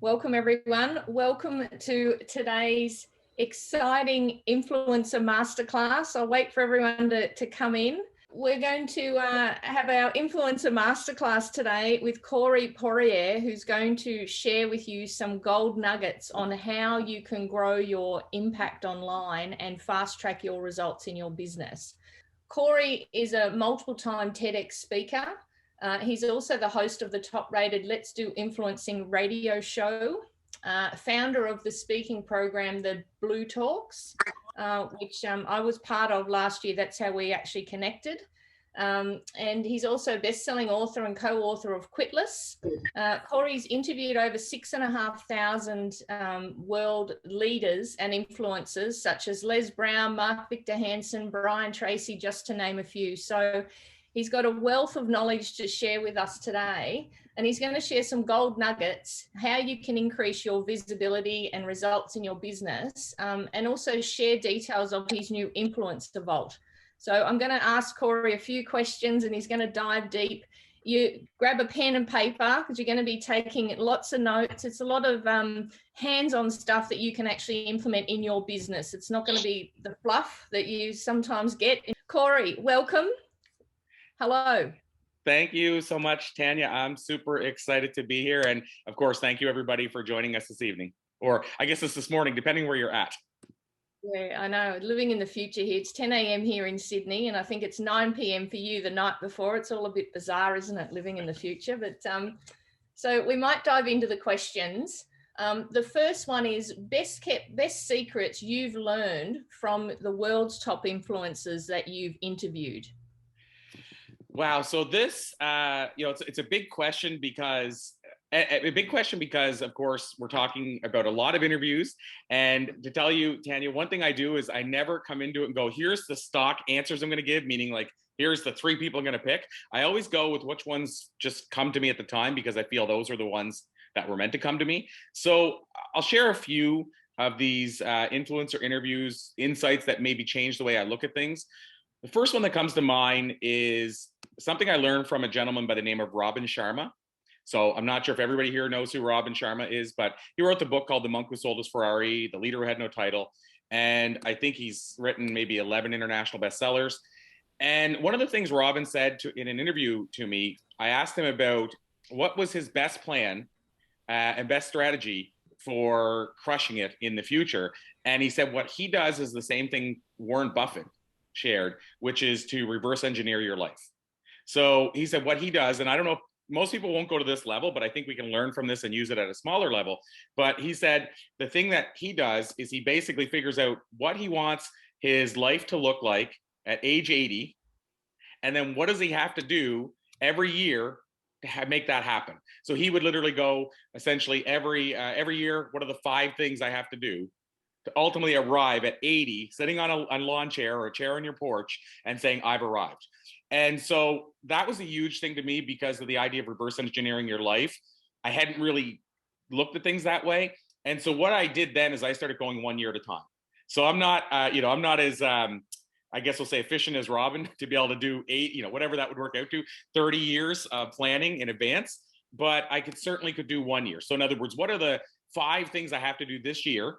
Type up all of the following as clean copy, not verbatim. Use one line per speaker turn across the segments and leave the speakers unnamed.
Welcome everyone. Welcome to today's exciting Influencer Masterclass. I'll wait for everyone to come in. We're going to have our Influencer Masterclass today with Corey Poirier, who's going to share with you some gold nuggets on how you can grow your impact online and fast track your results in your business. Corey is a multiple-time TEDx speaker. He's also the host of the top-rated Let's Do Influencing radio show, founder of the speaking program, The Blue Talks, which I was part of last year. That's how we actually connected. And he's also best-selling author and co-author of Quitless. Corey's interviewed over 6,500 world leaders and influencers, such as Les Brown, Victor Hansen, Tracy, just to name a few. So he's got a wealth of knowledge to share with us today, and he's going to share some gold nuggets, how you can increase your visibility and results in your business, and also share details of his new Influencer Vault. So I'm going to ask Corey a few questions and he's going to dive deep. You grab a pen and paper because you're going to be taking lots of notes. It's a lot of hands-on stuff that you can actually implement in your business. It's not going to be the fluff that you sometimes get. Corey, welcome. Hello.
Thank you so much, Tanya. I'm super excited to be here. And of course, thank you everybody for joining us this evening, or I guess it's this morning, depending where you're at.
Yeah, I know. Living in the future here. It's 10 a.m. here in Sydney, and I think it's 9 p.m. for you the night before. It's all a bit bizarre, isn't it, living in the future? But so we might dive into the questions. The first one is best secrets you've learned from the world's top influencers that you've interviewed.
Wow. So this, it's a big question because of course, we're talking about a lot of interviews. And to tell you, Tanya, one thing I do is I never come into it and go, here's the stock answers I'm going to give, meaning like, here's the 3 people I'm going to pick. I always go with which ones just come to me at the time because I feel those are the ones that were meant to come to me. So I'll share a few of these influencer interviews, insights that maybe change the way I look at things. The first one that comes to mind is something I learned from a gentleman by the name of Sharma. So I'm not sure if everybody here knows who Sharma is, but he wrote the book called The Monk Who Sold His Ferrari, The Leader Who Had No Title. And I think he's written maybe 11 international bestsellers. And one of the things Robin said in an interview to me, I asked him about what was his best plan and best strategy for crushing it in the future. And he said what he does is the same thing Warren Buffett shared, which is to reverse engineer your life. So he said what he does, and I don't know if most people won't go to this level, but I think we can learn from this and use it at a smaller level. But he said the thing that he does is he basically figures out what he wants his life to look like at age 80. And then what does he have to do every year to make that happen? So he would literally go essentially every year, what are the 5 things I have to do to ultimately arrive at 80, sitting on a lawn chair or a chair on your porch and saying, I've arrived. And so that was a huge thing to me because of the idea of reverse engineering your life. I hadn't really looked at things that way. And so what I did then is I started going 1 year at a time. So I'm not, I'm not as, I guess we'll say efficient as Robin to be able to do 8, whatever that would work out to, 30 years of planning in advance. But I certainly could do 1 year. So in other words, what are the 5 things I have to do this year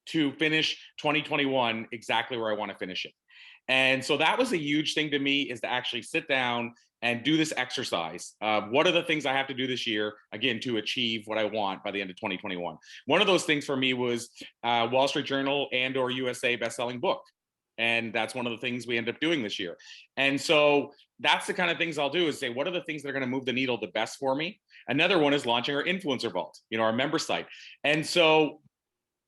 to finish 2021 exactly where I want to finish it? And so that was a huge thing to me, is to actually sit down and do this exercise. What are the things I have to do this year, again, to achieve what I want by the end of 2021? One of those things for me was Wall Street Journal and/or USA bestselling book. And that's one of the things we end up doing this year. And so that's the kind of things I'll do, is say, what are the things that are going to move the needle the best for me? Another one is launching our Influencer Vault, our member site. And so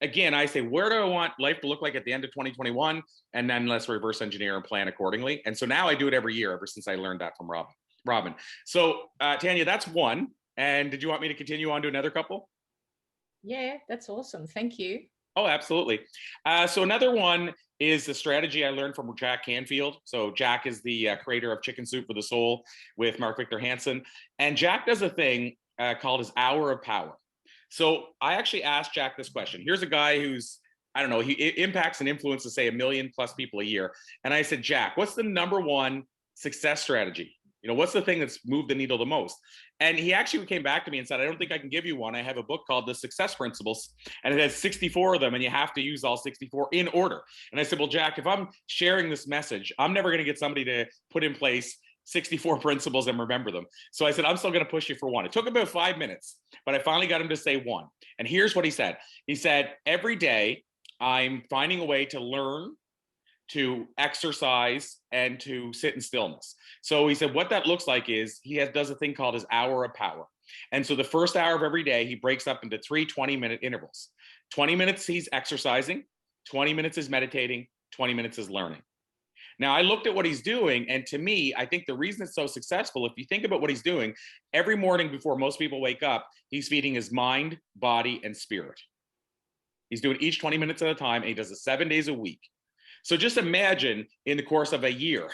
again, I say, where do I want life to look like at the end of 2021? And then let's reverse engineer and plan accordingly. And so now I do it every year, ever since I learned that from Robin. So Tanya, that's one. And did you want me to continue on to another couple?
Yeah, that's awesome. Thank you.
Oh, absolutely. So another one is the strategy I learned from Jack Canfield. So Jack is the creator of Chicken Soup for the Soul with Victor Hansen. And Jack does a thing called his Hour of Power. So I actually asked Jack this question. Here's a guy who's, I don't know, he impacts and influences, say, 1 million+ people a year. And I said, Jack, what's the #1 success strategy What's the thing that's moved the needle the most? And he actually came back to me and said, I don't think I can give you one. I have a book called The Success Principles, and it has 64 of them, and you have to use all 64 in order. And I said, well, Jack, if I'm sharing this message, I'm never going to get somebody to put in place 64 principles and remember them. So I said, I'm still going to push you for one. It took about 5 minutes, but I finally got him to say one. And here's what he said. He said, every day I'm finding a way to learn, to exercise, and to sit in stillness. So he said what that looks like is he does a thing called his hour of power. And so the first hour of every day, he breaks up into 3 20-minute intervals. 20 minutes he's exercising, 20 minutes is meditating, 20 minutes is learning. Now, I looked at what he's doing, and to me, I think the reason it's so successful, if you think about what he's doing, every morning before most people wake up, he's feeding his mind, body, and spirit. He's doing each 20 minutes at a time, and he does it 7 days a week. So just imagine in the course of a year,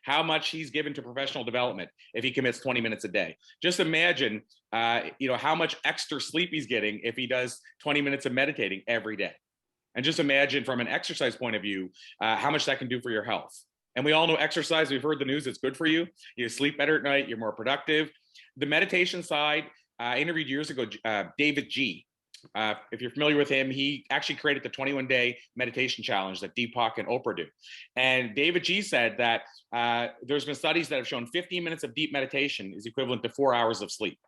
how much he's given to professional development if he commits 20 minutes a day. Just imagine, how much extra sleep he's getting if he does 20 minutes of meditating every day. And just imagine from an exercise point of view, how much that can do for your health. And we all know exercise, we've heard the news, it's good for you. You sleep better at night, you're more productive. The meditation side, I interviewed years ago, David G. If you're familiar with him, he actually created the 21-day meditation challenge that Deepak and Oprah do. And David G said that there's been studies that have shown 15 minutes of deep meditation is equivalent to 4 hours of sleep.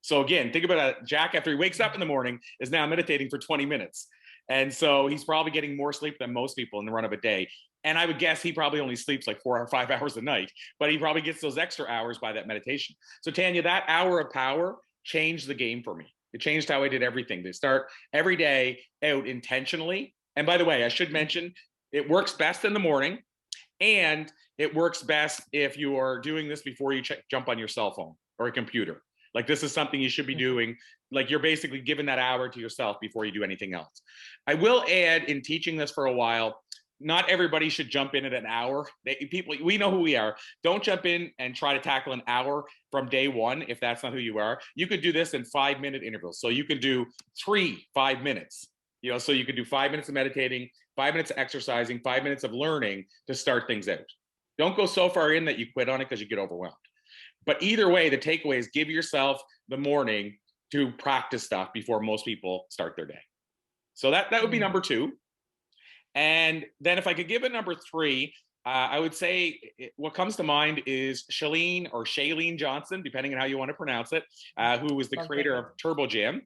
So again, think about it. Jack, after he wakes up in the morning, is now meditating for 20 minutes. And so he's probably getting more sleep than most people in the run of a day. And I would guess he probably only sleeps like 4 or 5 hours a night, but he probably gets those extra hours by that meditation. So Tanya, that hour of power changed the game for me. It changed how I did everything. To start every day out intentionally. And by the way, I should mention, it works best in the morning, and it works best if you are doing this before you jump on your cell phone or a computer. Like, this is something you should be doing. Like, you're basically giving that hour to yourself before you do anything else. I will add, in teaching this for a while, not everybody should jump in at an hour. People, we know who we are. Don't jump in and try to tackle an hour from day one if that's not who you are. You could do this in 5-minute intervals. So you can do 5 minutes. So you could do 5 minutes of meditating, 5 minutes of exercising, 5 minutes of learning to start things out. Don't go so far in that you quit on it because you get overwhelmed. But either way, the takeaway is give yourself the morning to practice stuff before most people start their day. So that would be number 2. And then if I could give a number 3, I would say what comes to mind is Shailene Johnson, depending on how you want to pronounce it, who was the creator of Turbo Jam.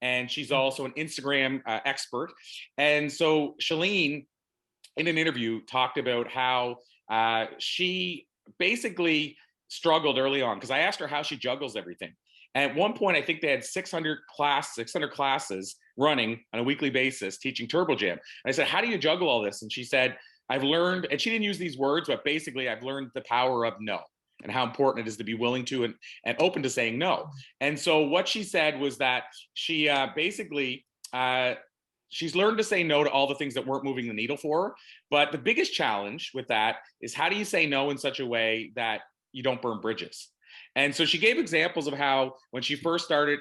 And she's also an Instagram expert. And so Shailene, in an interview, talked about how she basically struggled early on, because I asked her how she juggles everything. And at one point, I think they had 600 classes running on a weekly basis teaching Turbo Jam. And I said, how do you juggle all this? And she said, I've learned, and she didn't use these words, but basically I've learned the power of no and how important it is to be willing to and open to saying no. And so what she said was that she she's learned to say no to all the things that weren't moving the needle for her. But the biggest challenge with that is, how do you say no in such a way that you don't burn bridges? And so she gave examples of how when she first started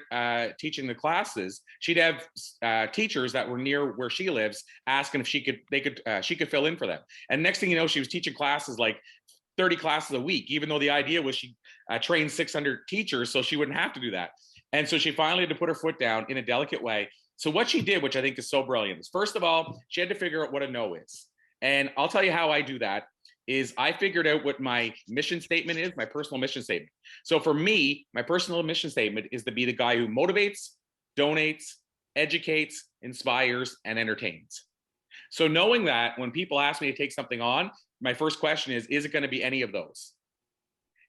teaching the classes, she'd have teachers that were near where she lives asking if she could fill in for them. And next thing you know, she was teaching classes like 30 classes a week, even though the idea was she trained 600 teachers so she wouldn't have to do that. And so she finally had to put her foot down in a delicate way. So what she did, which I think is so brilliant, is first of all, she had to figure out what a no is. And I'll tell you how I do that. Is I figured out what my mission statement is, my personal mission statement. So for me, my personal mission statement is to be the guy who motivates, donates, educates, inspires, and entertains. So knowing that, when people ask me to take something on, my first question is it going to be any of those?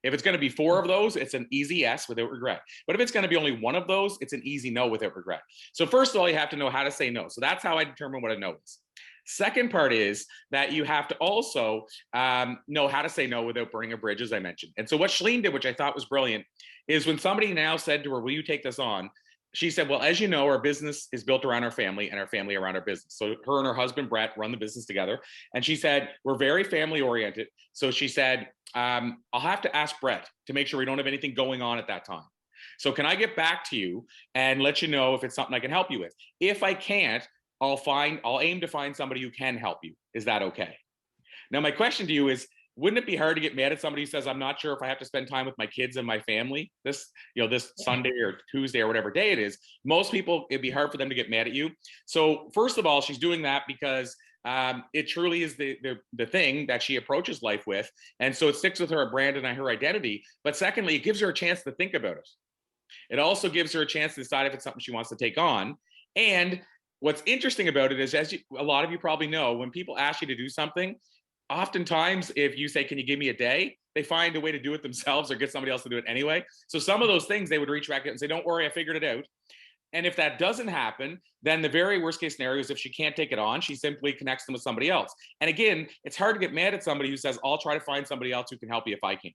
If it's going to be 4 of those, it's an easy yes without regret. But if it's going to be only 1 of those, it's an easy no without regret. So first of all, you have to know how to say no. So that's how I determine what a no is. Second part is that you have to also know how to say no without burning a bridge, as I mentioned. And so what Shailene did, which I thought was brilliant, is when somebody now said to her, will you take this on? She said, well, as you know, our business is built around our family and our family around our business. So her and her husband, Brett, run the business together. And she said, we're very family oriented. So she said, I'll have to ask Brett to make sure we don't have anything going on at that time. So can I get back to you and let you know if it's something I can help you with? If I can't, I'll aim to find somebody who can help you. Is that okay? Now, my question to you is, wouldn't it be hard to get mad at somebody who says, I'm not sure if I have to spend time with my kids and my family this, this Sunday or Tuesday or whatever day it is? Most people, it'd be hard for them to get mad at you. So first of all, she's doing that because it truly is the thing that she approaches life with. And so it sticks with her brand and her identity. But secondly, it gives her a chance to think about it. It also gives her a chance to decide if it's something she wants to take on. And what's interesting about it is, a lot of you probably know, when people ask you to do something, oftentimes if you say, can you give me a day, they find a way to do it themselves or get somebody else to do it anyway. So some of those things they would reach back out and say, don't worry, I figured it out. And if that doesn't happen, then the very worst case scenario is if she can't take it on, she simply connects them with somebody else. And again, it's hard to get mad at somebody who says, I'll try to find somebody else who can help you if I can't.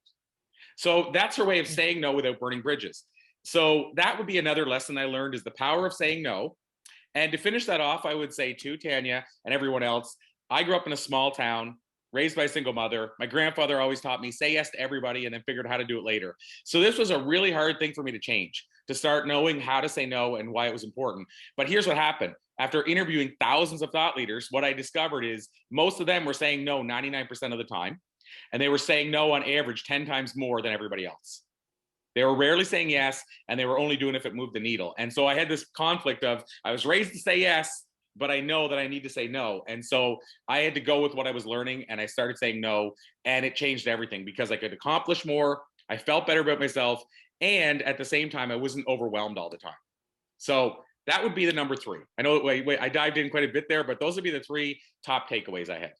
So that's her way of saying no without burning bridges. So that would be another lesson I learned, is the power of saying no. And to finish that off, I would say to Tanya and everyone else, I grew up in a small town, raised by a single mother. My grandfather always taught me, say yes to everybody and then figured out how to do it later. So this was a really hard thing for me to change, to start knowing how to say no and why it was important. But here's what happened. After interviewing thousands of thought leaders, what I discovered is most of them were saying no 99% of the time. And they were saying no on average 10 times more than everybody else. They were rarely saying yes, and they were only doing it if it moved the needle. And so I had this conflict of, I was raised to say yes, but I know that I need to say no. And so I had to go with what I was learning, and I started saying no, and it changed everything because I could accomplish more. I felt better about myself. And at the same time, I wasn't overwhelmed all the time. So that would be the number 3. I know I dived in quite a bit there, but those would be the 3 top takeaways I had.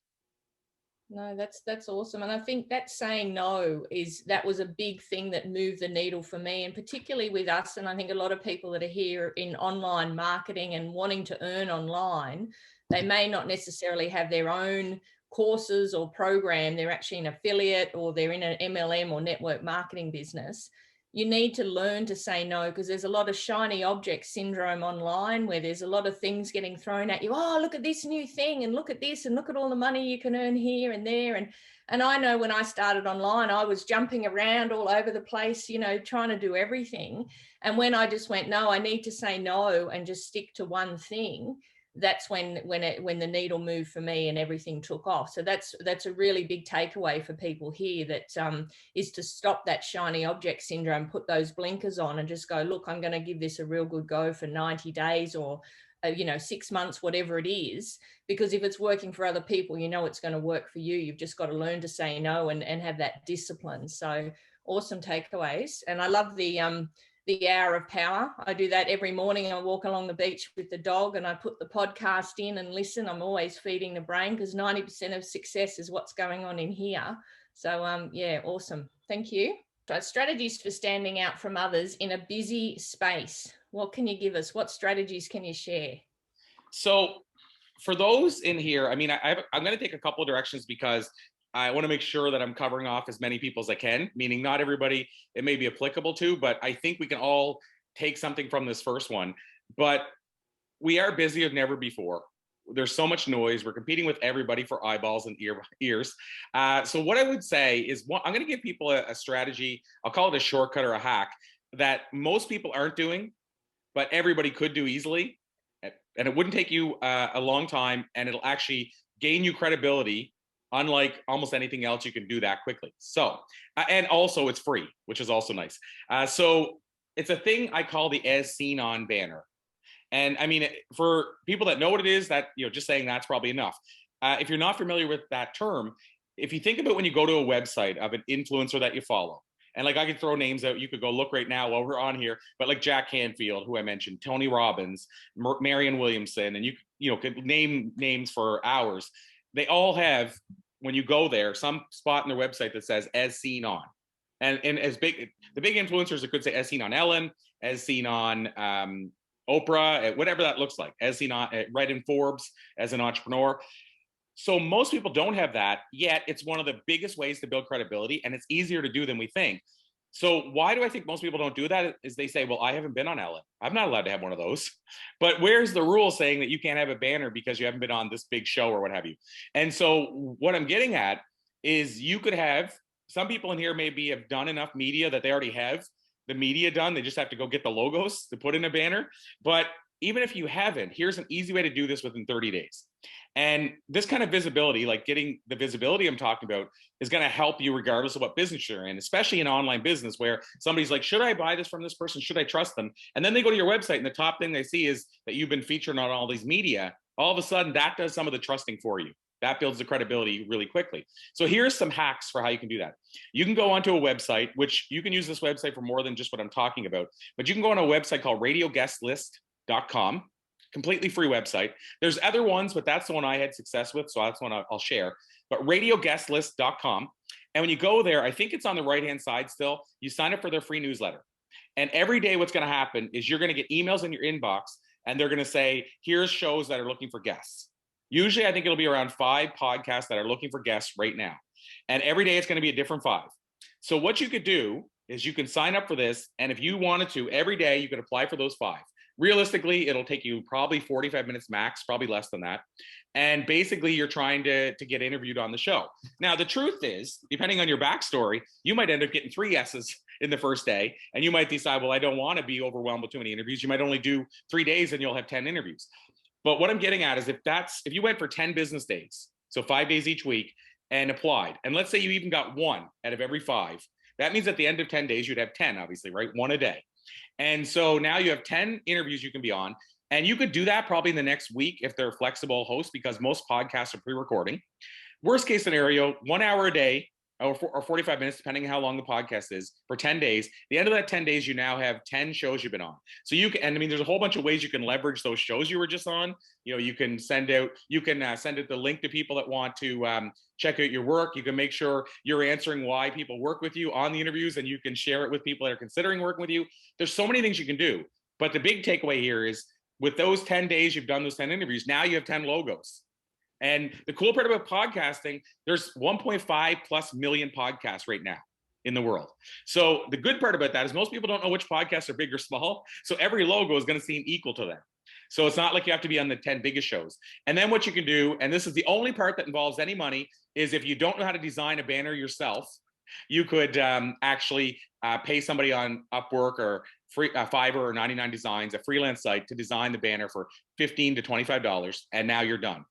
No, that's awesome. And I think that saying no that was a big thing that moved the needle for me, and particularly with us. And I think a lot of people that are here in online marketing and wanting to earn online, they may not necessarily have their own courses or program. They're actually an affiliate, or they're in an MLM or network marketing business. You need to learn to say no, because there's a lot of shiny object syndrome online, where there's a lot of things getting thrown at you. Oh, look at this new thing, and look at this, and look at all the money you can earn here and there. And I know when I started online, I was jumping around all over the place, trying to do everything. And when I just went, no, I need to say no and just stick to one thing, that's when the needle moved for me and everything took off. So that's a really big takeaway for people here, that is to stop that shiny object syndrome, put those blinkers on and just go, look, I'm going to give this a real good go for 90 days or 6 months, whatever it is, because if it's working for other people, it's going to work for you. You've just got to learn to say no and have that discipline. So awesome takeaways. And I love the hour of power. I do that every morning. I walk along the beach with the dog and I put the podcast in and listen. I'm always feeding the brain, because 90% of success is what's going on in here. So yeah, awesome. Thank you. So strategies for standing out from others in a busy space. What can you give us? What strategies can you share?
So for those in here, I mean, I'm going to take a couple of directions, because I want to make sure that I'm covering off as many people as I can, meaning not everybody it may be applicable to, but I think we can all take something from this first one. But we are busier than ever before. There's so much noise. We're competing with everybody for eyeballs and ears. So what I would say is, I'm going to give people a strategy. I'll call it a shortcut or a hack that most people aren't doing, but everybody could do easily. And it wouldn't take you a long time, and it'll actually gain you credibility. Unlike almost anything else, you can do that quickly. So, and also it's free, which is also nice. So it's a thing I call the as seen on banner. And I mean, for people that know what it is, that, just saying that's probably enough. If you're not familiar with that term, if you think about when you go to a website of an influencer that you follow, and like I could throw names out, you could go look right now while we're on here, but like Jack Canfield, who I mentioned, Tony Robbins, Marianne Williamson, and you could name names for hours. They all have, when you go there, some spot in their website that says as seen on. And the big influencers, it could say as seen on Ellen, as seen on Oprah, whatever that looks like, as seen on read in Forbes as an entrepreneur. So most people don't have that, yet it's one of the biggest ways to build credibility, and it's easier to do than we think. So why do I think most people don't do that? Is they say, well, I haven't been on Ellen. I'm not allowed to have one of those. But where's the rule saying that you can't have a banner because you haven't been on this big show or what have you? And so what I'm getting at is, you could have, some people in here maybe have done enough media that they already have the media done. They just have to go get the logos to put in a banner. But even if you haven't, here's an easy way to do this within 30 days. And this kind of visibility, like getting the visibility I'm talking about, is going to help you regardless of what business you're in, especially in online business where somebody's like, should I buy this from this person? Should I trust them? And then they go to your website and the top thing they see is that you've been featured on all these media. All of a sudden, that does some of the trusting for you. That builds the credibility really quickly. So here's some hacks for how you can do that. You can go onto a website, which you can use this website for more than just what I'm talking about, but you can go on a website called radioguestlist.com. Completely free website. There's other ones, but that's the one I had success with, so that's one I'll share. But radioguestlist.com. And when you go there, I think it's on the right-hand side still, you sign up for their free newsletter. And every day what's going to happen is you're going to get emails in your inbox, and they're going to say, here's shows that are looking for guests. Usually, I think it'll be around 5 podcasts that are looking for guests right now. And every day it's going to be a different 5. So what you could do is you can sign up for this. And if you wanted to, every day you could apply for those 5. Realistically, it'll take you probably 45 minutes max, probably less than that. And basically, you're trying to get interviewed on the show. Now, the truth is, depending on your backstory, you might end up getting 3 yeses in the first day. And you might decide, well, I don't want to be overwhelmed with too many interviews. You might only do 3 days and you'll have 10 interviews. But what I'm getting at is if you went for 10 business days, so 5 days each week, and applied, and let's say you even got 1 out of every 5, that means at the end of 10 days, you'd have 10, obviously, right? 1 a day. And so now you have 10 interviews you can be on. And you could do that probably in the next week if they're flexible hosts, because most podcasts are pre-recording. Worst case scenario, 1 hour a day or 45 minutes, depending on how long the podcast is, for 10 days. The end of that 10 days, you now have 10 shows you've been on. So you can, and I mean, there's a whole bunch of ways you can leverage those shows you were just on. You know, you can send out the link to people that want to check out your work. You can make sure you're answering why people work with you on the interviews, and you can share it with people that are considering working with you. There's so many things you can do. But the big takeaway here is with those 10 days, you've done those 10 interviews. Now you have 10 logos. And the cool part about podcasting, there's 1.5 plus million podcasts right now in the world. So the good part about that is most people don't know which podcasts are big or small. So every logo is going to seem equal to them. So it's not like you have to be on the 10 biggest shows. And then what you can do, and this is the only part that involves any money, is if you don't know how to design a banner yourself, you could actually pay somebody on Upwork or Fiverr or 99 Designs, a freelance site, to design the banner for $15 to $25, and now you're done.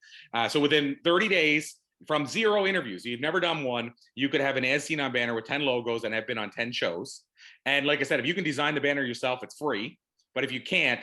So within 30 days, from 0 interviews, you've never done one, you could have an as seen on banner with 10 logos and have been on 10 shows. And like I said, if you can design the banner yourself, it's free. But if you can't,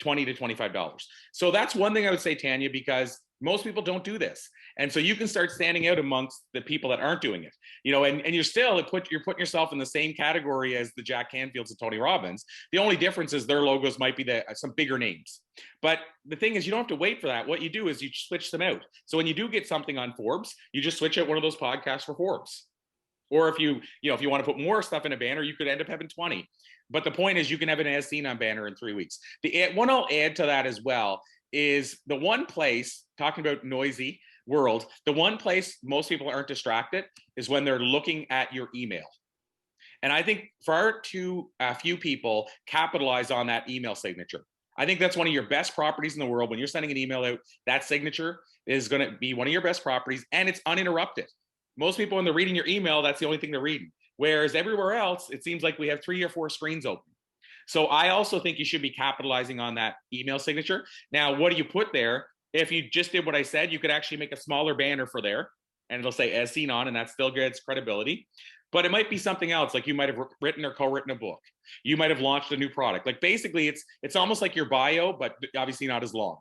$20 to $25. So that's one thing I would say, Tanya, because most people don't do this. And so you can start standing out amongst the people that aren't doing it, you know, and you're putting yourself in the same category as the Jack Canfields and Tony Robbins. The only difference is their logos might be some bigger names. But the thing is, you don't have to wait for that. What you do is you switch them out. So when you do get something on Forbes, you just switch out one of those podcasts for Forbes. Or if you want to put more stuff in a banner, you could end up having 20. But the point is, you can have an as seen on banner in 3 weeks. The one I'll add to that as well is the one place, talking about noisy world, the one place most people aren't distracted is when they're looking at your email. And I think far too few people capitalize on that email signature. I think that's one of your best properties in the world. When you're sending an email out, that signature is going to be one of your best properties, and it's uninterrupted. Most people, when they're reading your email, that's the only thing they're reading. Whereas everywhere else, it seems like we have 3 or 4 screens open. So I also think you should be capitalizing on that email signature. Now, what do you put there? If you just did what I said, you could actually make a smaller banner for there, and it'll say as seen on, and that still gets credibility. But it might be something else, like you might have written or co-written a book. You might have launched a new product. Like basically, it's almost like your bio, but obviously not as long.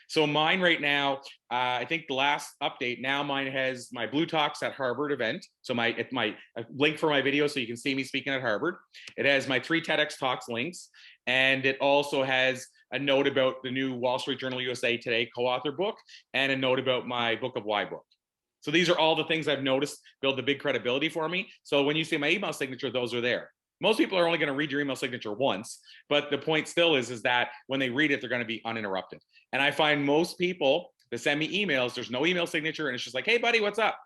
So mine right now, I think the last update, now mine has my Blue Talks at Harvard event. So my link for my video so you can see me speaking at Harvard. It has my 3 TEDx Talks links. And it also has a note about the new Wall Street Journal USA Today co-author book and a note about my Book of Why book. So these are all the things I've noticed build the big credibility for me. So when you see my email signature, those are there. Most people are only going to read your email signature once, but the point still is that when they read it, they're going to be uninterrupted. And I find most people that send me emails, there's no email signature, and it's just like, hey, buddy, what's up?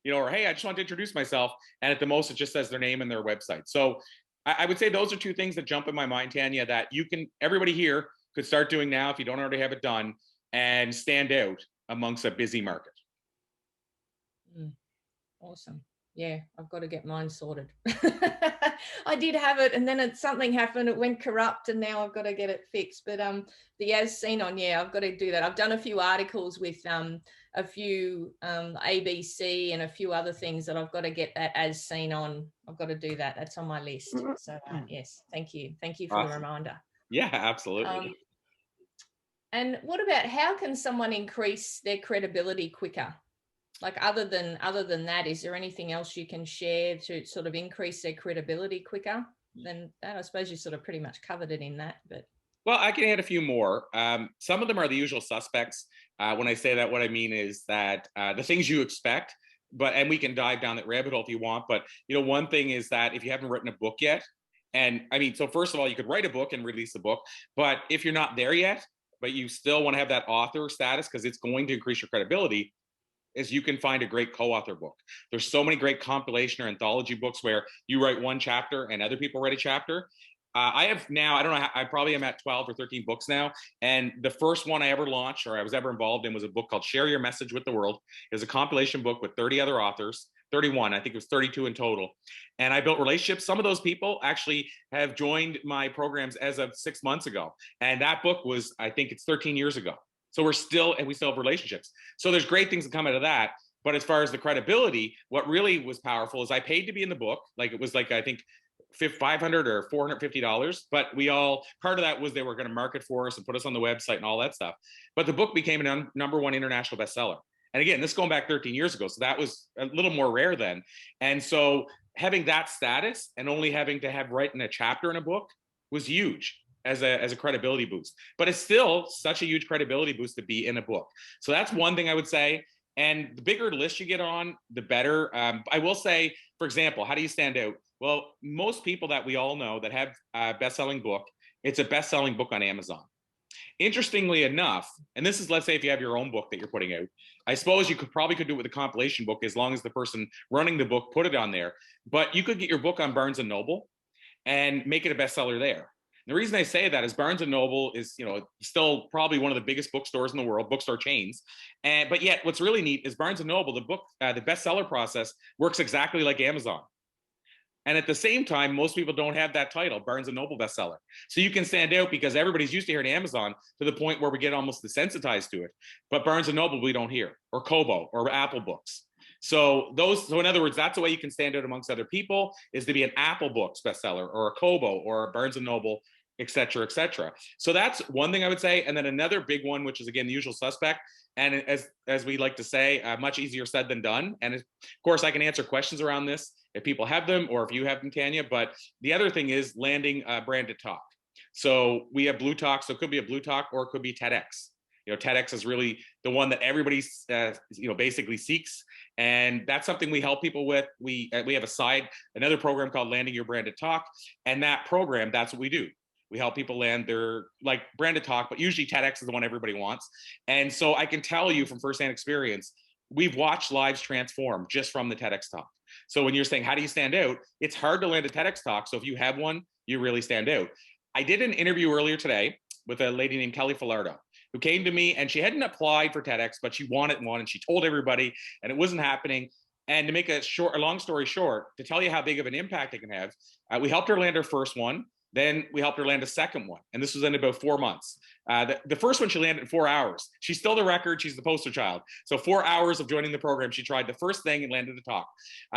You know, or hey, I just want to introduce myself. And at the most, it just says their name and their website. So I would say those are 2 things that jump in my mind, Tanya, that everybody here could start doing now if you don't already have it done, and stand out amongst a busy market.
Awesome. yeah, I've got to get mine sorted. I did have it, and then something happened. It went corrupt, and now I've got to get it fixed. But the as seen on, yeah, I've got to do that. I've done a few articles with a few ABC and a few other things that I've got to get that as seen on. I've got to do that. That's on my list. So yes, thank you for
Awesome.
the reminder.
Yeah, absolutely.
And what about, how can someone increase their credibility quicker? Like other than that, is there anything else you can share to sort of increase their credibility quicker than that? I suppose you sort of pretty much covered it in that, but.
Well, I can add a few more. Some of them are the usual suspects. When I say that, what I mean is that the things you expect, and we can dive down that rabbit hole if you want. But, one thing is that if you haven't written a book yet, and I mean, so first of all, you could write a book and release a book, but if you're not there yet, but you still want to have that author status because it's going to increase your credibility, is you can find a great co-author book. There's so many great compilation or anthology books where you write one chapter and other people write a chapter. I have now, I don't know, I probably am at 12 or 13 books now. And the first one I ever launched or I was ever involved in was a book called Share Your Message with the World. It was a compilation book with 30 other authors, 31, I think it was 32 in total. And I built relationships. Some of those people actually have joined my programs as of 6 months ago. And that book was, I think it's 13 years ago. So we still have relationships. So there's great things that come out of that. But as far as the credibility, what really was powerful is I paid to be in the book. Like it was like, I think $500 or $450, but part of that was they were going to market for us and put us on the website and all that stuff. But the book became a number one international bestseller. And again, this is going back 13 years ago. So that was a little more rare then. And so having that status and only having to have written a chapter in a book was huge as a credibility boost. But it's still such a huge credibility boost to be in a book. So that's one thing I would say. And the bigger list you get on, the better. I will say, for example, how do you stand out? Well, most people that we all know that have a best-selling book, it's a best-selling book on Amazon. Interestingly enough, and this is, let's say if you have your own book that you're putting out, I suppose you could do it with a compilation book as long as the person running the book put it on there. But you could get your book on Barnes & Noble and make it a bestseller there. The reason I say that is Barnes & Noble is, still probably one of the biggest bookstores in the world, bookstore chains. But yet what's really neat is Barnes & Noble, the bestseller process works exactly like Amazon. And at the same time, most people don't have that title, Barnes & Noble bestseller. So you can stand out because everybody's used to hearing Amazon to the point where we get almost desensitized to it. But Barnes & Noble, we don't hear, or Kobo, or Apple Books. So in other words, that's the way you can stand out amongst other people, is to be an Apple Books bestseller, or a Kobo, or a Barnes & Noble, et cetera, et cetera. So that's one thing I would say. And then another big one, which is again, the usual suspect. And as we like to say, much easier said than done. And of course, I can answer questions around this if people have them or if you have them, Tanya. But the other thing is landing branded talk. So we have Blue Talk. So it could be a Blue Talk or it could be TEDx. TEDx is really the one that everybody, basically seeks. And that's something we help people with. We have another program called Landing Your Branded Talk. And that program, that's what we do. We help people land their branded talk, but usually TEDx is the one everybody wants. And so I can tell you from firsthand experience, we've watched lives transform just from the TEDx talk. So when you're saying, how do you stand out? It's hard to land a TEDx talk. So if you have one, you really stand out. I did an interview earlier today with a lady named Kelly Filardo, who came to me and she hadn't applied for TEDx, but she wanted one and she told everybody and it wasn't happening. And to make a long story short, to tell you how big of an impact it can have, we helped her land her first one. Then we helped her land a second one. And this was in about 4 months. The first one she landed in 4 hours. She's still the record. She's the poster child. So 4 hours of joining the program. She tried the first thing and landed a talk.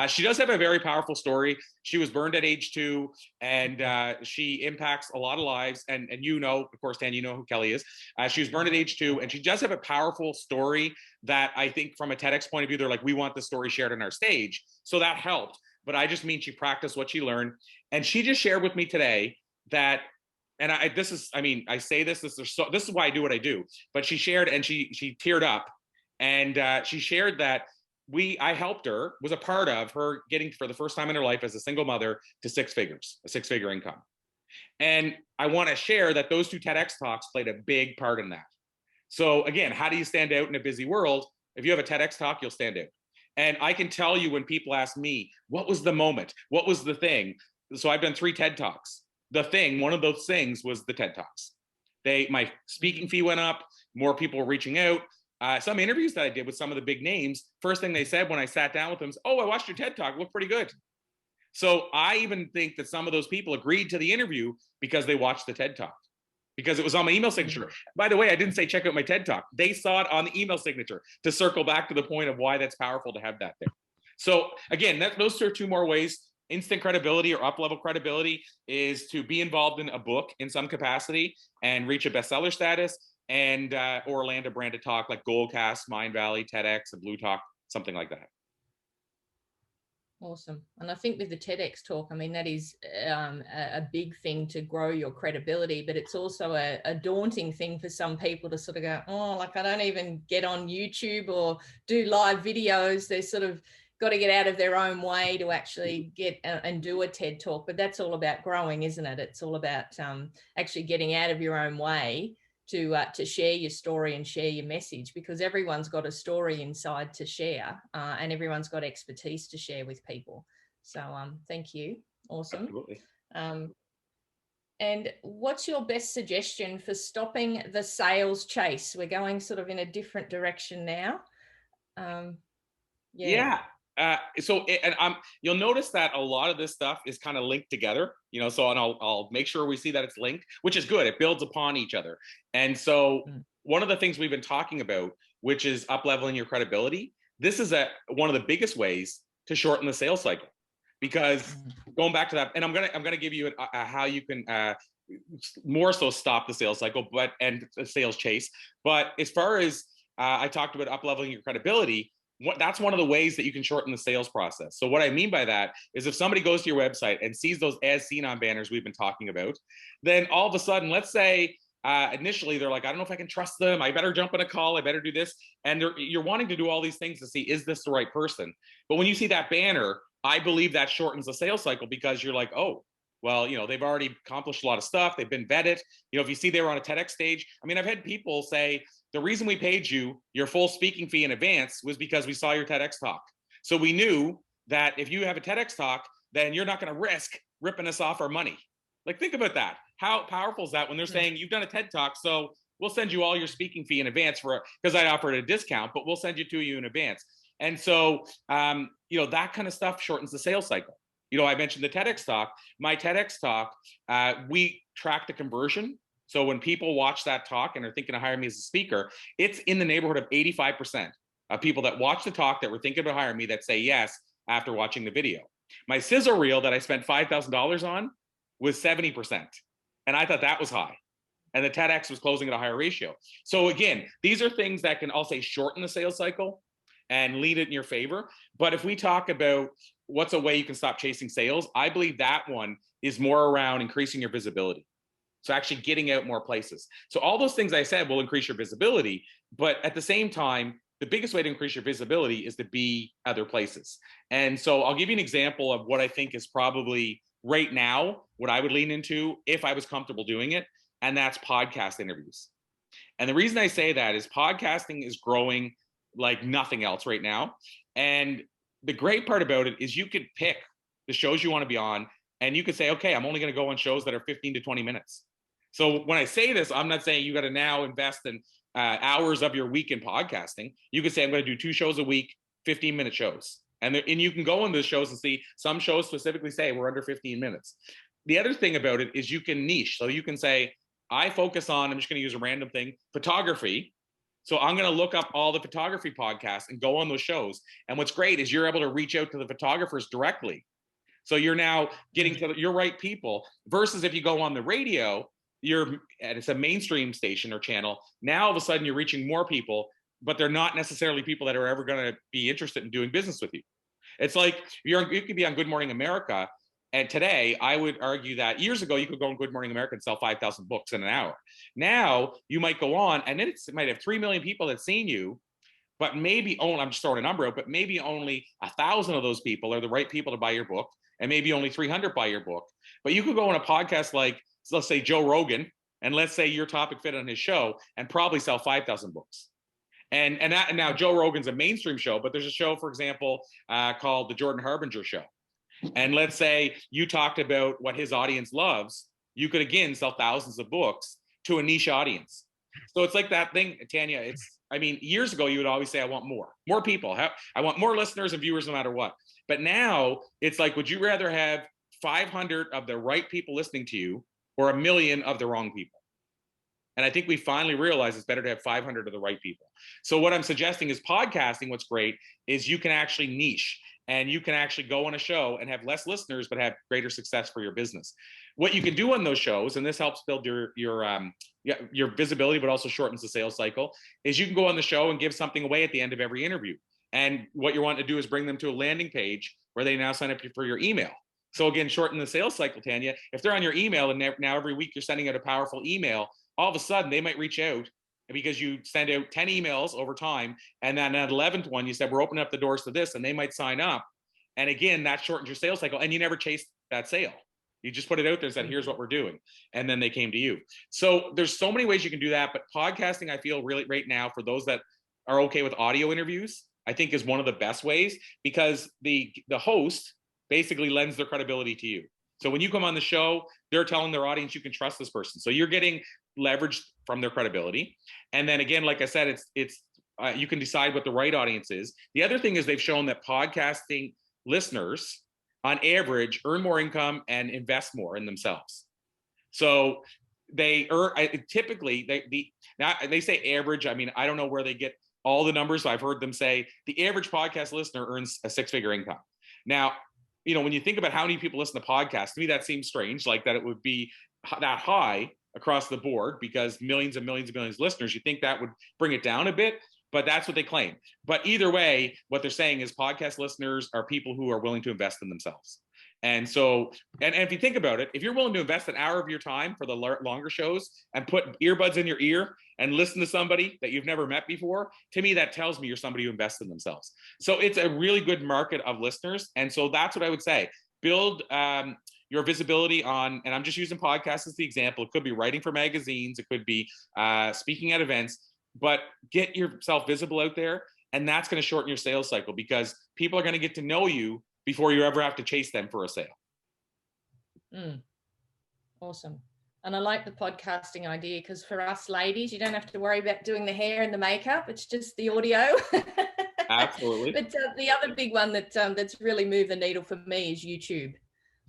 She does have a very powerful story. She was burned at age 2 and she impacts a lot of lives. And of course, Dan, you know who Kelly is. She was burned at age 2 and she does have a powerful story that I think from a TEDx point of view, they're like, we want the story shared on our stage. So that helped. But I just mean she practiced what she learned. And she just shared with me today that, and this is why I do what I do, but she shared and she teared up and she shared that I helped her, was a part of her getting for the first time in her life as a single mother to 6 figures, a 6-figure income. And I want to share that those 2 TEDx talks played a big part in that. So again, how do you stand out in a busy world? If you have a TEDx talk, you'll stand out. And I can tell you when people ask me, what was the moment? What was the thing? So I've done 3 TED Talks. One of those things was the TED Talks. My speaking fee went up, more people were reaching out. some interviews that I did with some of the big names, first thing they said when I sat down with them is, oh, I watched your TED Talk, it looked pretty good. So I even think that some of those people agreed to the interview because they watched the TED Talk, because it was on my email signature. By the way, I didn't say check out my TED Talk. They saw it on the email signature, to circle back to the point of why that's powerful to have that there. So again, those are two more ways. Instant credibility or up-level credibility is to be involved in a book in some capacity and reach a bestseller status, and or land a branded talk like Goldcast, Mind Valley, TEDx, and Blue Talk, something like that.
Awesome. And I think with the TEDx talk, I mean, that is a big thing to grow your credibility, but it's also a daunting thing for some people to sort of go, oh, like I don't even get on YouTube or do live videos. They sort of got to get out of their own way to actually get and do a TED talk. But that's all about growing, isn't it? It's all about actually getting out of your own way to share your story and share your message, because everyone's got a story inside to share, and everyone's got expertise to share with people. So thank you. Awesome.
Absolutely.
And what's your best suggestion for stopping the sales chase? We're going sort of in a different direction now.
You'll notice that a lot of this stuff is kind of linked together, so and I'll make sure we see that it's linked, which is good. It builds upon each other. And so one of the things we've been talking about, which is up-leveling your credibility, this is one of the biggest ways to shorten the sales cycle. Because going back to that, and I'm gonna give you how you can more so stop the sales cycle, and the sales chase. But as far as I talked about up-leveling your credibility, that's one of the ways that you can shorten the sales process. So what I mean by that is, if somebody goes to your website and sees those as seen on banners we've been talking about, then all of a sudden, let's say initially they're like, I don't know if I can trust them. I better jump on a call. I better do this. And you're wanting to do all these things to see, is this the right person? But when you see that banner, I believe that shortens the sales cycle, because you're like, oh, well, they've already accomplished a lot of stuff. They've been vetted. If you see they were on a TEDx stage, I mean, I've had people say, the reason we paid you your full speaking fee in advance was because we saw your TEDx talk. So we knew that if you have a TEDx talk, then you're not going to risk ripping us off our money. Like, think about that. How powerful is that when they're saying, you've done a TED talk, so we'll send you all your speaking fee in advance because I offered a discount, but we'll send it to you in advance. And so, that kind of stuff shortens the sales cycle. I mentioned the TEDx talk. My TEDx talk, we track the conversion. So when people watch that talk and are thinking of hiring me as a speaker, it's in the neighborhood of 85% of people that watch the talk that were thinking about hiring me that say yes after watching the video. My sizzle reel that I spent $5,000 on was 70%. And I thought that was high. And the TEDx was closing at a higher ratio. So again, these are things that can, I'll say, shorten the sales cycle and lead it in your favor. But if we talk about what's a way you can stop chasing sales, I believe that one is more around increasing your visibility. So actually getting out more places. So all those things I said will increase your visibility, but at the same time, the biggest way to increase your visibility is to be other places. And so I'll give you an example of what I think is probably right now, what I would lean into if I was comfortable doing it, and that's podcast interviews. And the reason I say that is podcasting is growing like nothing else right now. And the great part about it is you could pick the shows you want to be on, and you could say, okay, I'm only going to go on shows that are 15 to 20 minutes. So when I say this, I'm not saying you got to now invest in hours of your week in podcasting. You could say, I'm going to do 2 shows a week, 15-minute shows. And you can go on those shows and see some shows specifically say we're under 15 minutes. The other thing about it is you can niche. So you can say, I focus on, I'm just going to use a random thing, photography. So I'm going to look up all the photography podcasts and go on those shows. And what's great is you're able to reach out to the photographers directly. So you're now getting to your right people, versus if you go on the radio, it's a mainstream station or channel. Now all of a sudden you're reaching more people, but they're not necessarily people that are ever going to be interested in doing business with you. It's like you could be on Good Morning America, and today I would argue that years ago you could go on Good Morning America and sell 5,000 books in an hour. Now you might go on, and then it might have 3 million people that seen you, but maybe only, I'm just throwing a number out, but maybe only 1,000 of those people are the right people to buy your book, and maybe only 300 buy your book. But you could go on a podcast like, let's say Joe Rogan, and let's say your topic fit on his show, and probably sell 5,000 books. And now Joe Rogan's a mainstream show, but there's a show, for example, called The Jordan Harbinger Show. And let's say you talked about what his audience loves. You could, again, sell thousands of books to a niche audience. So it's like that thing, Tanya. I mean, years ago, you would always say, I want more people. I want more listeners and viewers no matter what. But now it's like, would you rather have 500 of the right people listening to you or 1,000,000 of the wrong people? And I think we finally realized it's better to have 500 of the right people. So what I'm suggesting is podcasting. What's great is you can actually niche and you can actually go on a show and have less listeners, but have greater success for your business. What you can do on those shows, and this helps build your visibility, but also shortens the sales cycle, is you can go on the show and give something away at the end of every interview. And what you want to do is bring them to a landing page where they now sign up for your email. So again, shorten the sales cycle, Tanya. If they're on your email and now every week you're sending out a powerful email, all of a sudden they might reach out because you send out 10 emails over time. And then at 11th one, you said, we're opening up the doors to this, and they might sign up. And again, that shortens your sales cycle, and you never chased that sale. You just put it out there and said, here's what we're doing. And then they came to you. So there's so many ways you can do that. But podcasting, I feel really right now, for those that are okay with audio interviews, I think is one of the best ways, because the host basically lends their credibility to you. So when you come on the show, they're telling their audience you can trust this person. So you're getting leverage from their credibility. And then again, like I said, you can decide what the right audience is. The other thing is they've shown that podcasting listeners on average earn more income and invest more in themselves. So they typically, they say average. I mean, I don't know where they get all the numbers. I've heard them say the average podcast listener earns a 6-figure income. Now, when you think about how many people listen to podcasts, to me, that seems strange, like that it would be that high across the board, because millions and millions and millions of listeners, you think that would bring it down a bit, but that's what they claim. But either way, what they're saying is podcast listeners are people who are willing to invest in themselves. And so, and if you think about it, if you're willing to invest an hour of your time for the longer shows and put earbuds in your ear and listen to somebody that you've never met before, to me, that tells me you're somebody who invests in themselves. So it's a really good market of listeners. And so that's what I would say. Build your visibility on, and I'm just using podcasts as the example. It could be writing for magazines. It could be speaking at events, but get yourself visible out there. And that's going to shorten your sales cycle, because people are going to get to know you before you ever have to chase them for a sale.
Awesome. And I like the podcasting idea, because for us ladies, you don't have to worry about doing the hair and the makeup. It's just the audio.
Absolutely.
But the other big one that's really moved the needle for me is YouTube.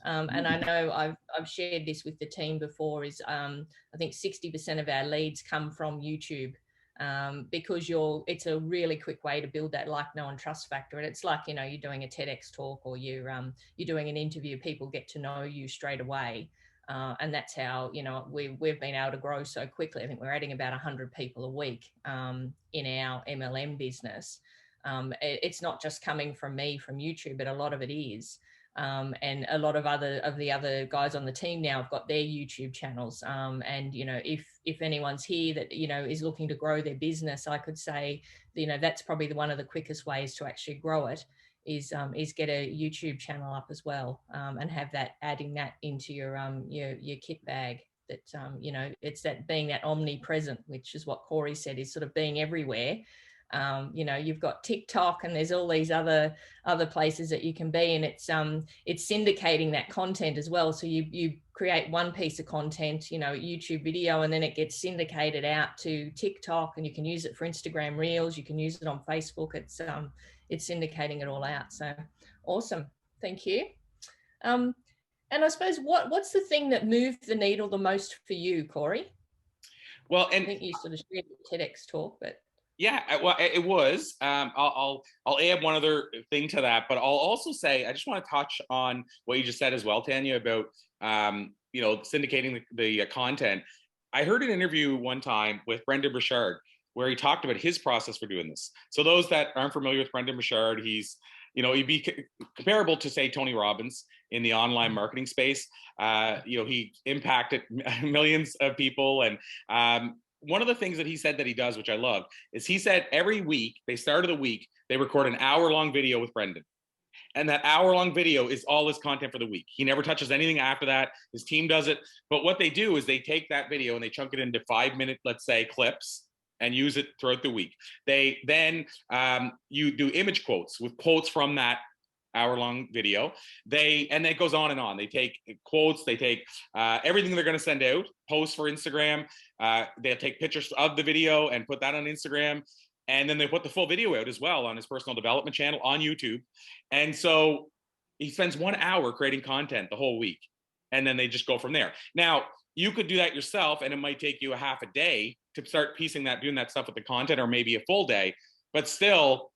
And I know I've shared this with the team before, is I think 60% of our leads come from YouTube. Because it's a really quick way to build that like, know, and trust factor. And it's like, you're doing a TEDx talk, or you're doing an interview, people get to know you straight away. And that's how, we've been able to grow so quickly. I think we're adding about 100 people a week in our MLM business. It's not just coming from me, from YouTube, but a lot of it is. And a lot of the other guys on the team now have got their YouTube channels. And, if anyone's here that, is looking to grow their business, I could say, that's probably one of the quickest ways to actually grow it is get a YouTube channel up as well, and have that, adding that into your kit bag. That, it's that being that omnipresent, which is what Corey said, is sort of being everywhere. You've got TikTok, and there's all these other places that you can be, and it's syndicating that content as well. So you create one piece of content, YouTube video, and then it gets syndicated out to TikTok, and you can use it for Instagram Reels. You can use it on Facebook. It's syndicating it all out. So awesome. Thank you. And I suppose what's the thing that moved the needle the most for you, Corey?
Well, and
I think you sort of shared the TEDx talk, but
yeah, well, it was. I'll add one other thing to that, but I'll also say I just want to touch on what you just said as well, Tanya, about syndicating the content. I heard an interview one time with Brendan Burchard where he talked about his process for doing this. So those that aren't familiar with Brendan Burchard, he'd be comparable to, say, Tony Robbins in the online marketing space. He impacted millions of people, and one of the things that he said that he does, which I love, is he said every week, they start of the week, they record an hour-long video with Brendan. And that hour-long video is all his content for the week. He never touches anything after that. His team does it. But what they do is they take that video and they chunk it into 5-minute, let's say, clips, and use it throughout the week. They then, you do image quotes with quotes from that hour-long video. And it goes on and on. They take quotes, they take everything they're going to send out, posts for Instagram. They'll take pictures of the video and put that on Instagram. And then they put the full video out as well on his personal development channel on YouTube. And so he spends 1 hour creating content the whole week. And then they just go from there. Now, you could do that yourself, and it might take you a half a day to start piecing that, doing that stuff with the content, or maybe a full day. But still,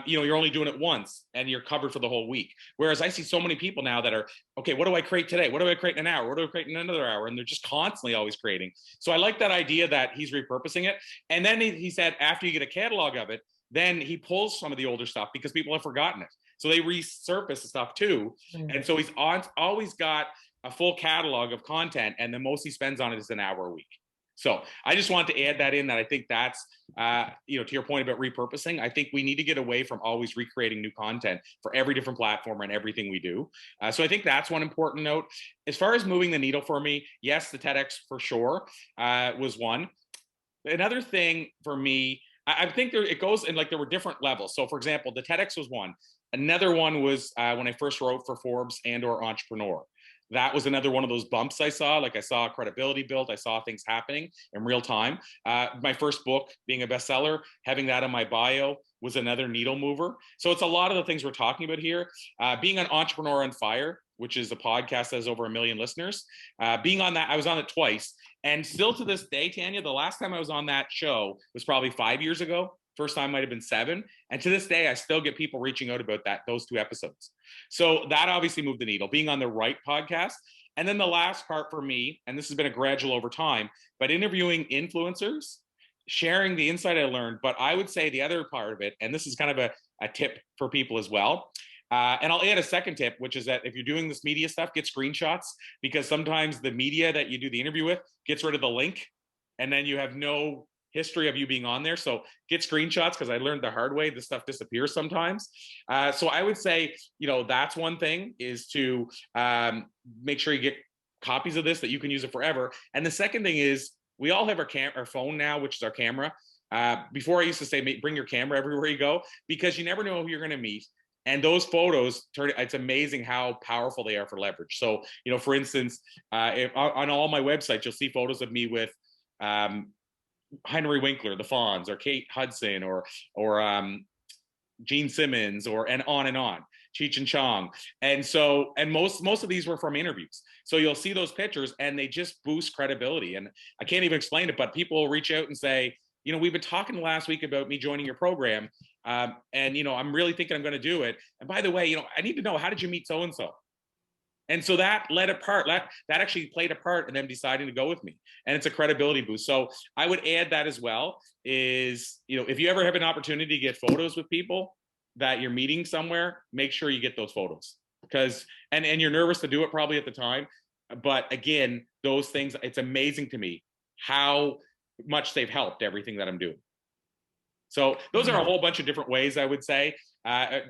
you're only doing it once and you're covered for the whole week. Whereas I see so many people now that are, okay, what do I create today? What do I create in an hour? What do I create in another hour? And they're just constantly always creating. So I like that idea that he's repurposing it. And then he said, after you get a catalog of it, then he pulls some of the older stuff because people have forgotten it. So they resurface the stuff too. And so he's always got a full catalog of content, and the most he spends on it is an hour a week. So I just want to add that in, that I think that's, to your point about repurposing, I think we need to get away from always recreating new content for every different platform and everything we do. So I think that's one important note. As far as moving the needle for me, yes, the TEDx for sure was one. Another thing for me, I think it goes in, like, there were different levels. So for example, the TEDx was one. Another one was when I first wrote for Forbes and/or Entrepreneur. That was another one of those bumps I saw. Like, I saw credibility built. I saw things happening in real time. My first book being a bestseller, having that in my bio was another needle mover. So it's a lot of the things we're talking about here. Being an Entrepreneur on Fire, which is a podcast that has over 1 million listeners. Being on that, I was on it twice. And still to this day, Tanya, the last time I was on that show was probably 5 years ago. First time might've been 7. And to this day, I still get people reaching out about those 2 episodes. So that obviously moved the needle, being on the right podcast. And then the last part for me, and this has been a gradual over time, but interviewing influencers, sharing the insight I learned. But I would say the other part of it, and this is kind of a tip for people as well. And I'll add a second tip, which is that if you're doing this media stuff, get screenshots, because sometimes the media that you do the interview with gets rid of the link, and then you have no history of you being on there. So get screenshots, because I learned the hard way, this stuff disappears sometimes. So I would say, that's one thing, is to make sure you get copies of this, that you can use it forever. And the second thing is, we all have our phone now, which is our camera. Before I used to say, bring your camera everywhere you go, because you never know who you're going to meet. And those photos, it's amazing how powerful they are for leverage. So, for instance, if on all my websites, you'll see photos of me with Henry Winkler, the Fonz, or Kate Hudson, or Gene Simmons, and on, Cheech and Chong. And so, and most of these were from interviews. So you'll see those pictures and they just boost credibility. And I can't even explain it, but people will reach out and say, we've been talking last week about me joining your program. And, I'm really thinking I'm going to do it. And by the way, I need to know, how did you meet so-and-so? And so that that actually played a part in them deciding to go with me. And it's a credibility boost. So I would add that as well, is, if you ever have an opportunity to get photos with people that you're meeting somewhere, make sure you get those photos, because, and you're nervous to do it probably at the time. But again, those things, it's amazing to me how much they've helped everything that I'm doing. So those are a whole bunch of different ways, I would say, I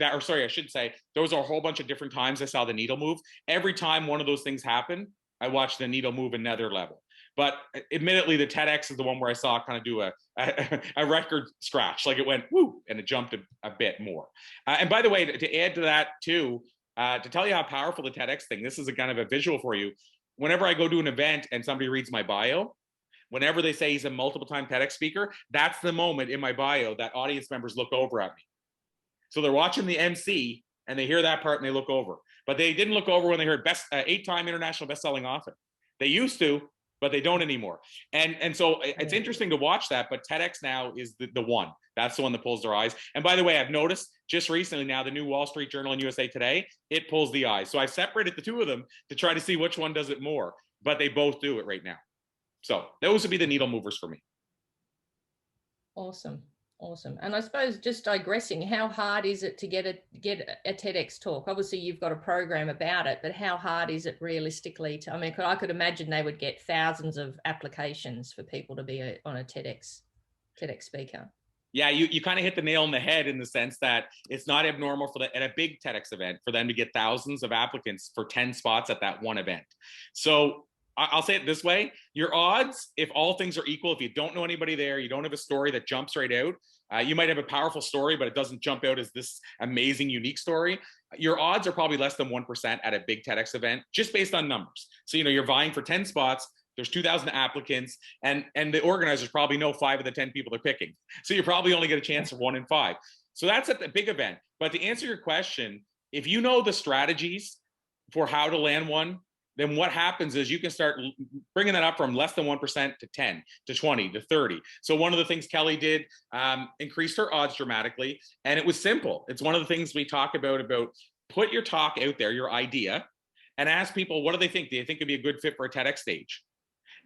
should say, those are a whole bunch of different times I saw the needle move. Every time one of those things happened, I watched the needle move another level. But admittedly, the TEDx is the one where I saw it kind of do a record scratch, like it went woo, and it jumped a bit more. And by the way, to add to that too, to tell you how powerful the TEDx thing, this is a kind of a visual for you. Whenever I go to an event and somebody reads my bio, whenever they say he's a multiple-time TEDx speaker, that's the moment in my bio that audience members look over at me. So they're watching the MC and they hear that part and they look over. But they didn't look over when they heard 8-time international best-selling author. They used to, but they don't anymore. And so it's interesting to watch that, but TEDx now is the one. That's the one that pulls their eyes. And by the way, I've noticed just recently now, the new Wall Street Journal and USA Today, it pulls the eyes. So I separated the two of them to try to see which one does it more, but they both do it right now. So those would be the needle movers for me.
Awesome. And I suppose, just digressing, how hard is it to get a TEDx talk? Obviously, you've got a program about it, but how hard is it realistically to, I could imagine they would get thousands of applications for people to be on a TEDx speaker.
Yeah, you kind of hit the nail on the head, in the sense that it's not abnormal at a big TEDx event for them to get thousands of applicants for 10 spots at that one event. So I'll say it this way. Your odds, if all things are equal, if you don't know anybody there, you don't have a story that jumps right out, you might have a powerful story, but it doesn't jump out as this amazing, unique story. Your odds are probably less than 1% at a big TEDx event, just based on numbers. So, you're vying for 10 spots. There's 2,000 applicants, and the organizers probably know 5 of the 10 people they're picking. So you probably only get a chance of 1 in 5. So that's at the big event. But to answer your question, if you know the strategies for how to land one, then what happens is you can start bringing that up from less than 1% to 10, to 20, to 30. So one of the things Kelly did, increased her odds dramatically. And it was simple. It's one of the things we talk about put your talk out there, your idea, and ask people, what do they think? Do they think it'd be a good fit for a TEDx stage?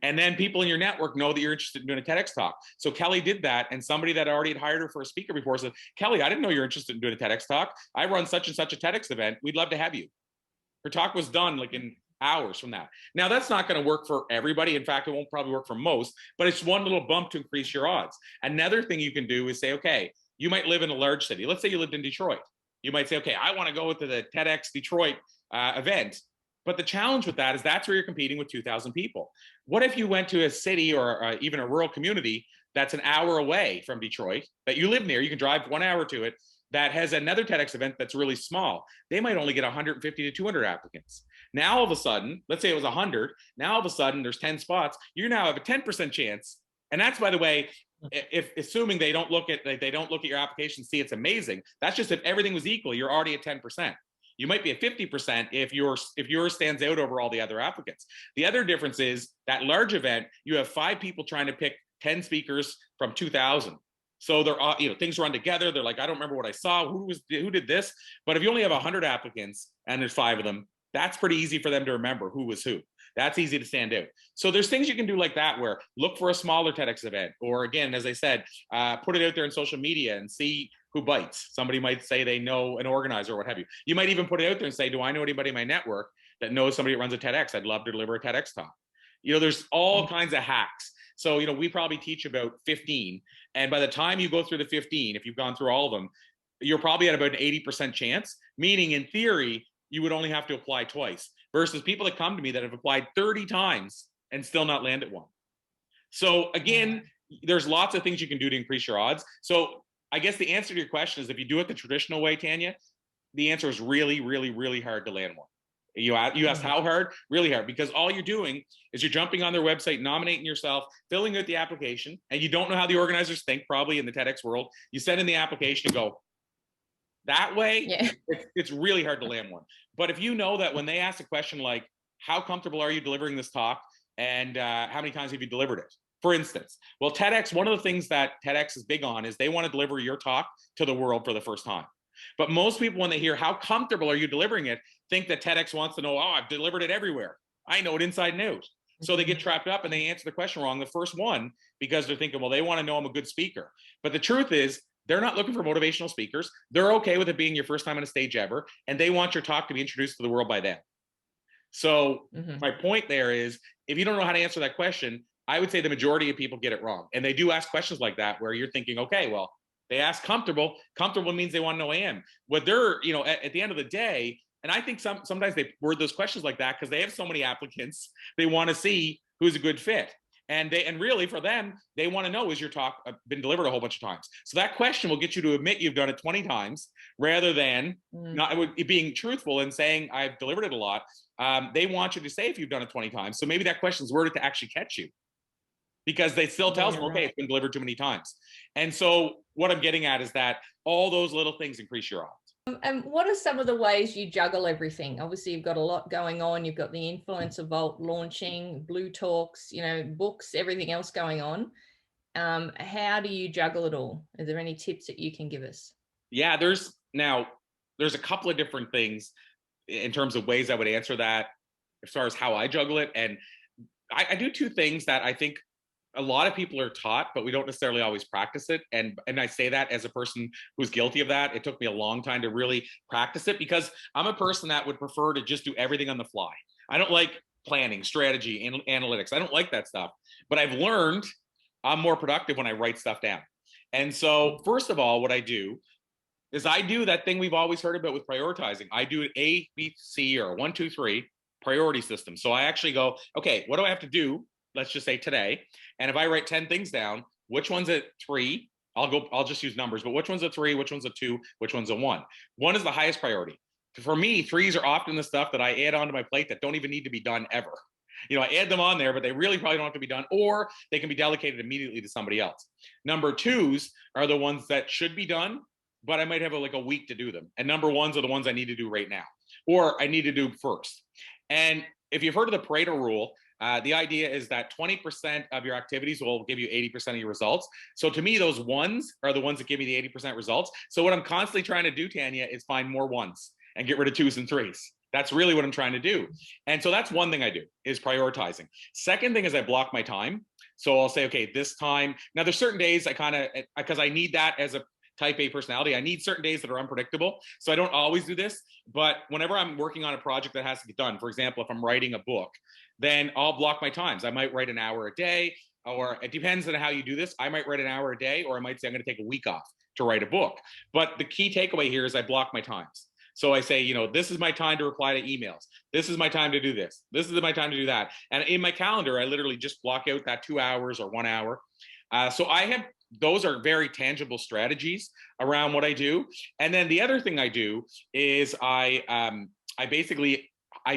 And then people in your network know that you're interested in doing a TEDx talk. So Kelly did that. And somebody that already had hired her for a speaker before said, Kelly, I didn't know you're interested in doing a TEDx talk. I run such and such a TEDx event. We'd love to have you. Her talk was done like in hours from that. Now, that's not going to work for everybody. In fact, it won't probably work for most, but it's one little bump to increase your odds. Another thing you can do is say, okay, you might live in a large city. Let's say you lived in Detroit. You might say, okay, I want to go to the TEDx Detroit event. But the challenge with that is that's where you're competing with 2,000 people. What if you went to a city or even a rural community that's an hour away from Detroit, that you live near, you can drive 1 hour to it, that has another TEDx event that's really small? They might only get 150 to 200 applicants. Now, all of a sudden, let's say it was 100. Now, all of a sudden, there's 10 spots. You now have a 10% chance. And that's, by the way, if assuming they don't look at your application, see it's amazing. That's just if everything was equal, you're already at 10%. You might be at 50% if yours stands out over all the other applicants. The other difference is that large event, you have 5 people trying to pick 10 speakers from 2,000. So they're, things run together. They're like, I don't remember what I saw. Who did this? But if you only have 100 applicants and there's 5 of them, that's pretty easy for them to remember who was who. That's easy to stand out. So there's things you can do like that, where look for a smaller TEDx event, or again, as I said, put it out there in social media and see who bites. Somebody might say they know an organizer or what have you. You might even put it out there and say, do I know anybody in my network that knows somebody that runs a TEDx? I'd love to deliver a TEDx talk. There's all kinds of hacks. So, we probably teach about 15. And by the time you go through the 15, if you've gone through all of them, you're probably at about an 80% chance, meaning in theory, you would only have to apply twice, versus people that come to me that have applied 30 times and still not landed one. So again, there's lots of things you can do to increase your odds. So I guess the answer to your question is, if you do it the traditional way, Tanya, the answer is really, really, really hard to land one. You asked how hard? Really hard, because all you're doing is you're jumping on their website, nominating yourself, filling out the application, and you don't know how the organizers think, probably in the TEDx world. You send in the application and go, that way, it's really hard to land one. But if you know that when they ask a question like, how comfortable are you delivering this talk? And how many times have you delivered it? For instance, well, TEDx, one of the things that TEDx is big on is they want to deliver your talk to the world for the first time. But most people, when they hear how comfortable are you delivering it, think that TEDx wants to know, oh, I've delivered it everywhere. I know it inside and out. So they get trapped up and they answer the question wrong the first one, because they're thinking, well, they want to know I'm a good speaker. But the truth is, they're not looking for motivational speakers. They're okay with it being your first time on a stage ever, and they want your talk to be introduced to the world by them. So my point there is, if you don't know how to answer that question, I would say the majority of people get it wrong. And they do ask questions like that, where you're thinking, okay, well, they ask comfortable. Comfortable means they want to know AM. What they're, at the end of the day, and I think sometimes they word those questions like that because they have so many applicants, they want to see who's a good fit. And really for them, they want to know, is your talk been delivered a whole bunch of times? So that question will get you to admit you've done it 20 times, rather than not being truthful and saying I've delivered it a lot. They want you to say if you've done it 20 times. So maybe that question is worded to actually catch you, because they still tells them, okay, it's been delivered too many times. And so what I'm getting at is that all those little things increase your odds.
And what are some of the ways you juggle everything? Obviously, you've got a lot going on. You've got the Influencer Vault launching, Blue Talks, books, everything else going on. How do you juggle it all? Are there any tips that you can give us?
Yeah, there's a couple of different things in terms of ways I would answer that as far as how I juggle it. And I do 2 things that I think a lot of people are taught, but we don't necessarily always practice it. And I say that as a person who's guilty of that. It took me a long time to really practice it, because I'm a person that would prefer to just do everything on the fly. I don't like planning, strategy, and analytics. I don't like that stuff. But I've learned I'm more productive when I write stuff down. And so first of all, what I do is I do that thing we've always heard about with prioritizing. I do A, B, C, or 1, 2, 3. priority system. So I actually go, okay, what do I have to do? Let's just say today. And if I write 10 things down, which one's at 3? I'll just use numbers, but which one's a 3, which one's a 2, which one's a 1? 1 is the highest priority. For me, 3s are often the stuff that I add onto my plate that don't even need to be done ever. I add them on there, but they really probably don't have to be done, or they can be delegated immediately to somebody else. Number 2s are the ones that should be done, but I might have like a week to do them. And number 1s are the ones I need to do right now, or I need to do first. And if you've heard of the Pareto Rule, the idea is that 20% of your activities will give you 80% of your results. So to me, those 1s are the ones that give me the 80% results. So what I'm constantly trying to do, Tanya, is find more 1s and get rid of 2s and 3s. That's really what I'm trying to do. And so that's one thing I do, is prioritizing. Second thing is I block my time. So I'll say, okay, this time. Now there's certain days because I need that as a type A personality. I need certain days that are unpredictable. So I don't always do this, but whenever I'm working on a project that has to get done, for example, if I'm writing a book, then I'll block my times. I might write an hour a day, or it depends on how you do this. I might write an hour a day, or I might say I'm going to take a week off to write a book. But the key takeaway here is I block my times. So I say, this is my time to reply to emails. This is my time to do this. This is my time to do that. And in my calendar, I literally just block out that 2 hours or 1 hour. So those are very tangible strategies around what I do. And then the other thing I do is I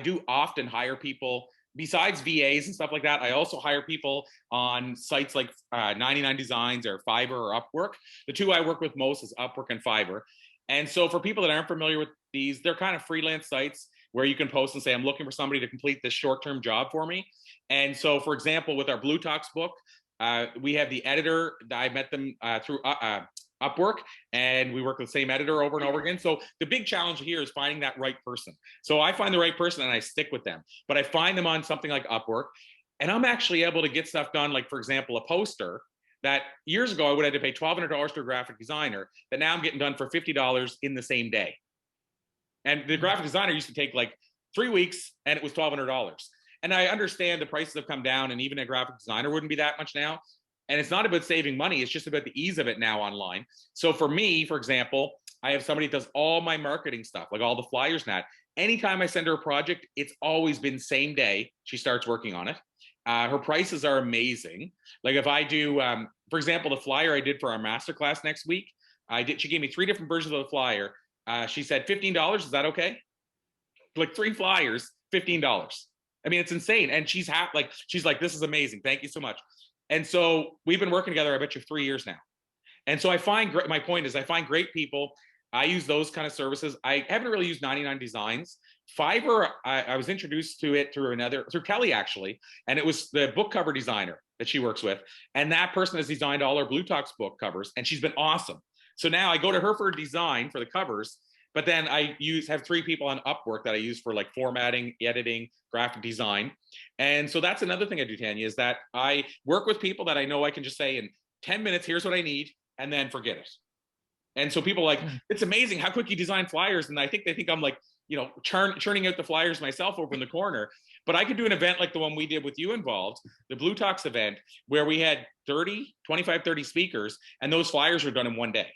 do often hire people. Besides VAs and stuff like that, I also hire people on sites like 99 Designs or Fiverr or Upwork. The two I work with most is Upwork and Fiverr. And so for people that aren't familiar with these, they're kind of freelance sites where you can post and say, I'm looking for somebody to complete this short-term job for me. And so, for example, with our Blue Talks book, we have the editor. I met them through Upwork, and we work with the same editor over and over again. So the big challenge here is finding that right person. So I find the right person and I stick with them, but I find them on something like Upwork, and I'm actually able to get stuff done. Like, for example, a poster that years ago I would have to pay $1,200 to a graphic designer, that now I'm getting done for $50 in the same day. And the graphic designer used to take like 3 weeks, and it was $1,200. And I understand the prices have come down, and even a graphic designer wouldn't be that much now. And it's not about saving money. It's just about the ease of it now online. So for me, for example, I have somebody that does all my marketing stuff, like all the flyers and that. Anytime I send her a project, it's always been same day she starts working on it. Her prices are amazing. Like if I do, for example, the flyer I did for our masterclass next week, she gave me 3 different versions of the flyer. She said, $15, is that okay? Like 3 flyers, $15. I mean, it's insane. And she's like, this is amazing. Thank you so much. And so we've been working together, I bet you 3 years now. And so my point is I find great people. I use those kind of services. I haven't really used 99 Designs. Fiverr, I was introduced to it through Kelly actually. And it was the book cover designer that she works with. And that person has designed all our Blue Talks book covers, and she's been awesome. So now I go to her for a design for the covers, but then I have 3 people on Upwork that I use for like formatting, editing, graphic design. And so that's another thing I do, Tanya, is that I work with people that I know I can just say in 10 minutes, here's what I need, and then forget it. And so people are like, it's amazing how quick you design flyers. And they think I'm like, churning out the flyers myself over in the corner. But I could do an event like the one we did with you involved, the Blue Talks event, where we had 25, 30 speakers, and those flyers were done in 1 day.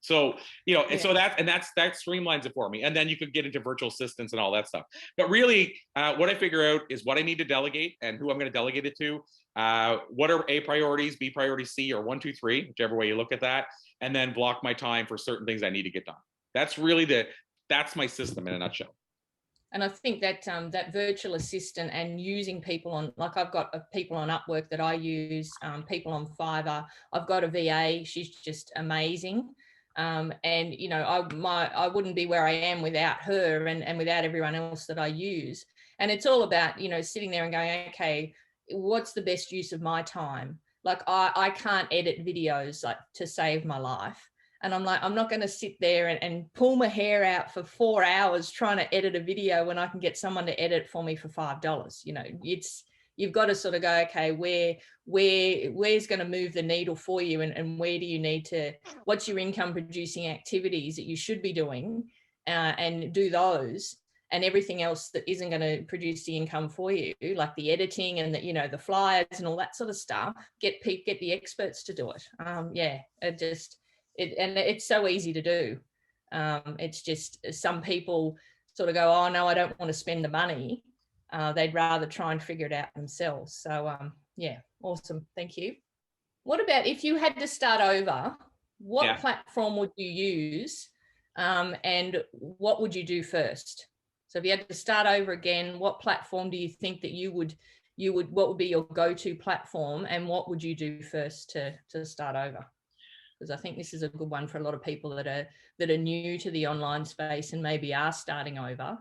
So, and so that streamlines it for me. And then you could get into virtual assistants and all that stuff. But really, what I figure out is what I need to delegate and who I'm going to delegate it to. What are A priorities, B priorities, C, or 1, 2, 3, whichever way you look at that. And then block my time for certain things I need to get done. That's really that's my system in a nutshell.
And I think that that virtual assistant and using people on, like I've got people on Upwork that I use, people on Fiverr. I've got a VA. She's just amazing. And I wouldn't be where I am without her and without everyone else that I use. And it's all about, sitting there and going, okay, what's the best use of my time? Like I can't edit videos like to save my life. And I'm like, I'm not going to sit there and pull my hair out for 4 hours trying to edit a video when I can get someone to edit for me for $5. You've got to sort of go, okay, where's going to move the needle for you, and where do you need to, what's your income producing activities that you should be doing, and do those, and everything else that isn't going to produce the income for you, like the editing and the flyers and all that sort of stuff, get the experts to do it. And it's so easy to do. It's just some people sort of go, oh no, I don't want to spend the money. they'd rather try and figure it out themselves. So yeah, awesome. Thank you. What about if you had to start over, what platform would you use, and what would you do first? So if you had to start over again, what platform do you think that you would, what would be your go-to platform, and what would you do first to start over? Because I think this is a good one for a lot of people that are new to the online space and maybe are starting over.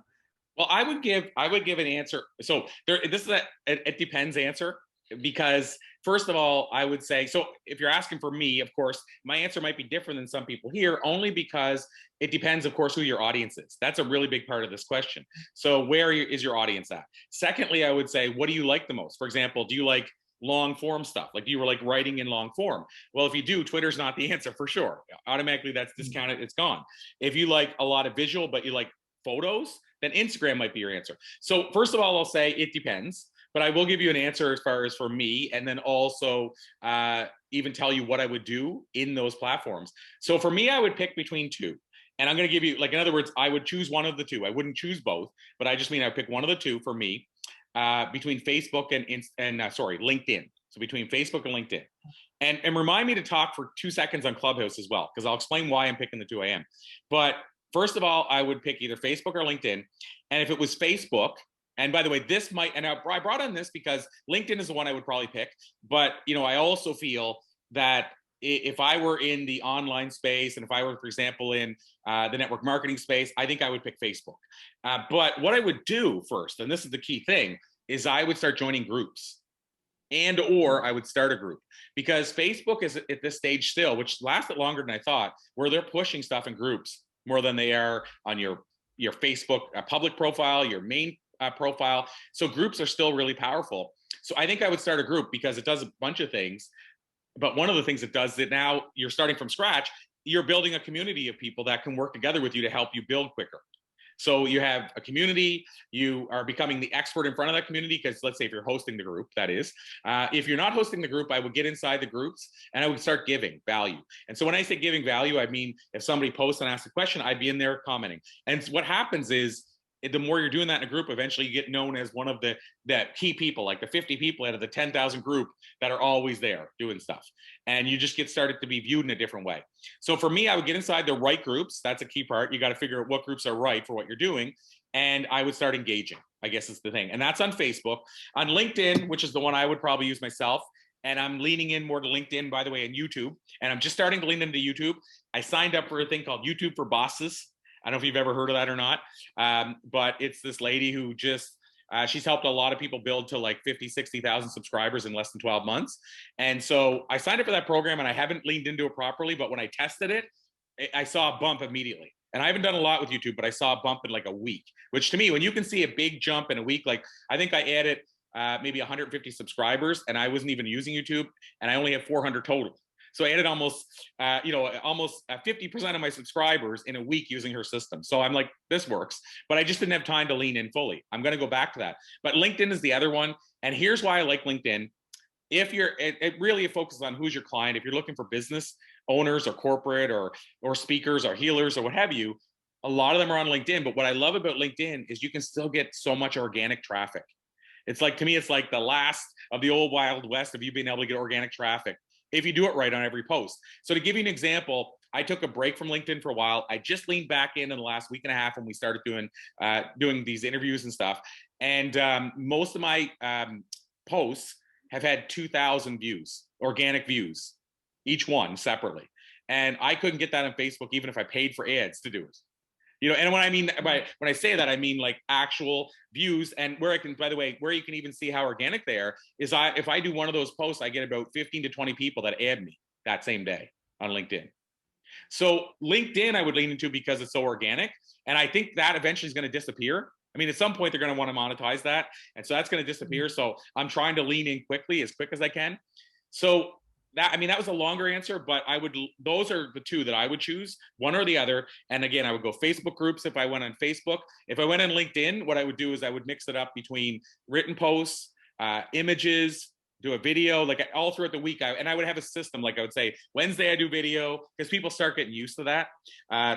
Well, I would give an answer. So this is a it depends answer, because first of all, I would say, so if you're asking for me, of course, my answer might be different than some people here, only because it depends, of course, who your audience is. That's a really big part of this question. So where is your audience at? Secondly, I would say, what do you like the most? For example, do you like long form stuff? Like, do you like writing in long form? Well, if you do, Twitter's not the answer for sure. Automatically, that's discounted. It's gone. If you like a lot of visual, but you like photos, then Instagram might be your answer. So first of all, I'll say it depends, but I will give you an answer as far as for me, and then also even tell you what I would do in those platforms. So for me, I would pick between two. And I'm going to give you, like, in other words, I would choose one of the two. I wouldn't choose both, but I just mean I would pick one of the two for me, between Facebook and LinkedIn. So between Facebook and LinkedIn. And remind me to talk for 2 seconds on Clubhouse as well, because I'll explain why I'm picking the two I am. But first of all, I would pick either Facebook or LinkedIn. And if it was Facebook, and by the way, this might, and I brought on this because LinkedIn is the one I would probably pick. But, you know, I also feel that if I were in the online space, and if I were, for example, in the network marketing space, I think I would pick Facebook. But what I would do first, and this is the key thing, is I would start joining groups. Or I would start a group, because Facebook is at this stage still, which lasted longer than I thought, where they're pushing stuff in groups more than they are on your Facebook public profile, your main profile. So groups are still really powerful. So I think I would start a group, because it does a bunch of things. But one of the things it does, that now you're starting from scratch, you're building a community of people that can work together with you to help you build quicker. So you have a community, you are becoming the expert in front of that community, because let's say if you're hosting the group, that is. If you're not hosting the group, I would get inside the groups and I would start giving value. And so when I say giving value, I mean, if somebody posts and asks a question, I'd be in there commenting. And what happens is, the more you're doing that in a group, eventually you get known as one of the key people, like the 50 people out of the 10,000 group that are always there doing stuff. And you just get started to be viewed in a different way. So for me, I would get inside the right groups. That's a key part. You got to figure out what groups are right for what you're doing. And I would start engaging, I guess is the thing. And that's on Facebook. On LinkedIn, which is the one I would probably use myself, and I'm leaning in more to LinkedIn, by the way, and YouTube. And I'm just starting to lean into YouTube. I signed up for a thing called YouTube for Bosses. I don't know if you've ever heard of that or not, but it's this lady who just, she's helped a lot of people build to like 50, 60,000 subscribers in less than 12 months. And so I signed up for that program, and I haven't leaned into it properly, but when I tested it, I saw a bump immediately. And I haven't done a lot with YouTube, but I saw a bump in like a week, which to me, when you can see a big jump in a week, like I think I added maybe 150 subscribers, and I wasn't even using YouTube, and I only have 400 total. So I added almost 50% of my subscribers in a week using her system. So I'm like, this works, but I just didn't have time to lean in fully. I'm going to go back to that. But LinkedIn is the other one. And here's why I like LinkedIn. If you're, it really focuses on who's your client. If you're looking for business owners or corporate or speakers or healers or what have you, a lot of them are on LinkedIn. But what I love about LinkedIn is you can still get so much organic traffic. It's like, to me, it's like the last of the old Wild West of you being able to get organic traffic, if you do it right on every post. So to give you an example, I took a break from LinkedIn for a while. I just leaned back in the last week and a half when we started doing these interviews and stuff. And most of my posts have had 2,000 views, organic views, each one separately. And I couldn't get that on Facebook, even if I paid for ads to do it. You know, and when I mean when I say that, I mean like actual views. And where I can, by the way, where you can even see how organic they are is if I do one of those posts, I get about 15 to 20 people that add me that same day on LinkedIn. So LinkedIn, I would lean into because it's so organic. And I think that eventually is going to disappear. I mean, at some point, they're going to want to monetize that. And so that's going to disappear. So I'm trying to lean in quickly, as quick as I can. So that was a longer answer, but those are the two that I would choose, one or the other. And again, I would go Facebook groups if I went on Facebook. If I went on LinkedIn, what I would do is I would mix it up between written posts, images, do a video, like all throughout the week. And I would have a system, like I would say, Wednesday I do video, because people start getting used to that.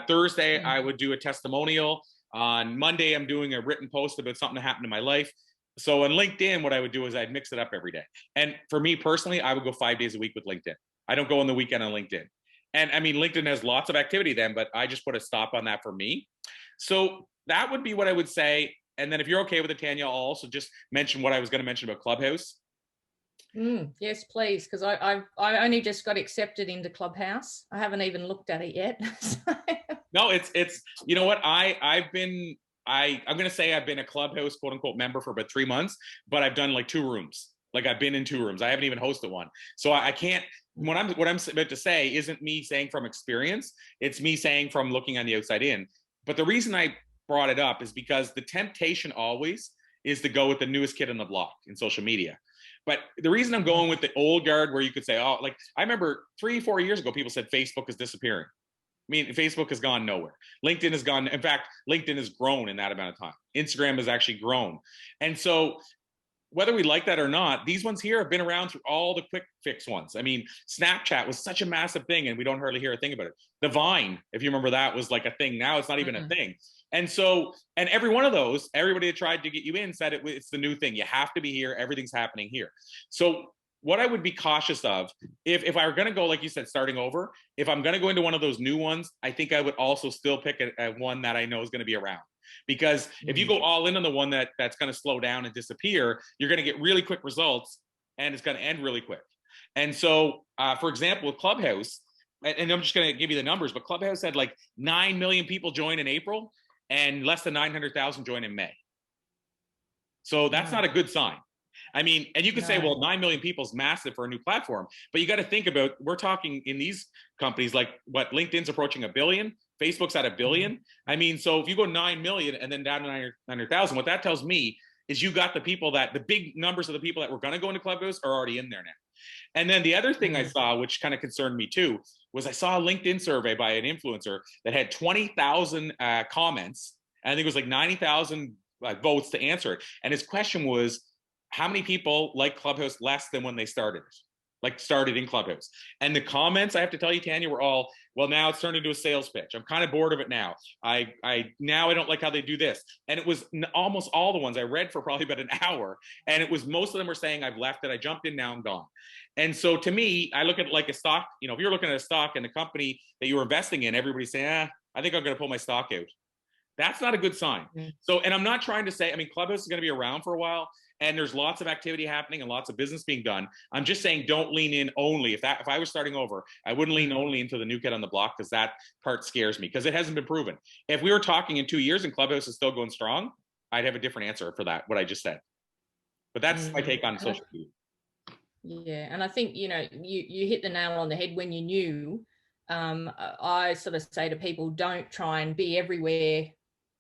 Thursday, I would do a testimonial. On Monday, I'm doing a written post about something that happened in my life. So on LinkedIn, what I would do is I'd mix it up every day. And for me personally, I would go 5 days a week with LinkedIn. I don't go on the weekend on LinkedIn. And I mean, LinkedIn has lots of activity then, but I just put a stop on that for me. So that would be what I would say. And then if you're okay with it, Tanya, I'll also just mention what I was going to mention about Clubhouse.
Yes, please, because I only just got accepted into Clubhouse. I haven't even looked at it yet.
No, it's you know what, I'm going to say I've been a Clubhouse quote unquote member for about 3 months, but I've done like 2 rooms. Like I've been in 2 rooms. I haven't even hosted one. So I can't, what I'm about to say isn't me saying from experience. It's me saying from looking on the outside in. But the reason I brought it up is because the temptation always is to go with the newest kid on the block in social media. But the reason I'm going with the old guard, where you could say, oh, like I remember 3-4 years ago, people said Facebook is disappearing. I mean, Facebook has gone nowhere. LinkedIn has gone. In fact, LinkedIn has grown in that amount of time. Instagram has actually grown. And so whether we like that or not, these ones here have been around through all the quick fix ones. I mean, Snapchat was such a massive thing and we don't hardly hear a thing about it. The Vine, if you remember, that was like a thing. Now it's not even a thing. And so, and every one of those, everybody that tried to get you in said it's the new thing. You have to be here. Everything's happening here. So what I would be cautious of, if I were going to go, like you said, starting over, if I'm going to go into one of those new ones, I think I would also still pick a one that I know is going to be around. Because if you go all in on the one that's going to slow down and disappear, you're going to get really quick results and it's going to end really quick. And so, for example, with Clubhouse, and I'm just going to give you the numbers, but Clubhouse had like 9 million people join in April and less than 900,000 join in May. So that's not a good sign. I mean, and you could say, well, 9 million people is massive for a new platform, but you got to think about, we're talking in these companies, like what LinkedIn's approaching 1 billion, Facebook's at 1 billion. I mean, so if you go 9 million and then down to 900,000, what that tells me is you got the people that, the big numbers of the people that were going to go into Clubhouse are already in there now. And then the other thing I saw, which kind of concerned me too, was I saw a LinkedIn survey by an influencer that had 20,000 comments. And I think it was like 90,000 votes to answer it. And his question was, how many people like Clubhouse less than when they started in Clubhouse? And the comments, I have to tell you, Tanya, were all, well, now it's turned into a sales pitch. I'm kind of bored of it now. I don't like how they do this. And it was almost all the ones I read for probably about an hour. And it was, most of them were saying, I've left it. I jumped in, now I'm gone. And so to me, I look at like a stock, you know, if you're looking at a stock and the company that you were investing in, everybody's saying, I think I'm going to pull my stock out. That's not a good sign. So, and I'm not trying to say, I mean, Clubhouse is going to be around for a while and there's lots of activity happening and lots of business being done. I'm just saying, don't lean in only. If I was starting over, I wouldn't lean only into the new kid on the block, because that part scares me, because it hasn't been proven. If we were talking in 2 years and Clubhouse is still going strong, I'd have a different answer for that, what I just said. But that's my take on social media.
Yeah. And I think, you know, you hit the nail on the head when you knew. I sort of say to people, don't try and be everywhere,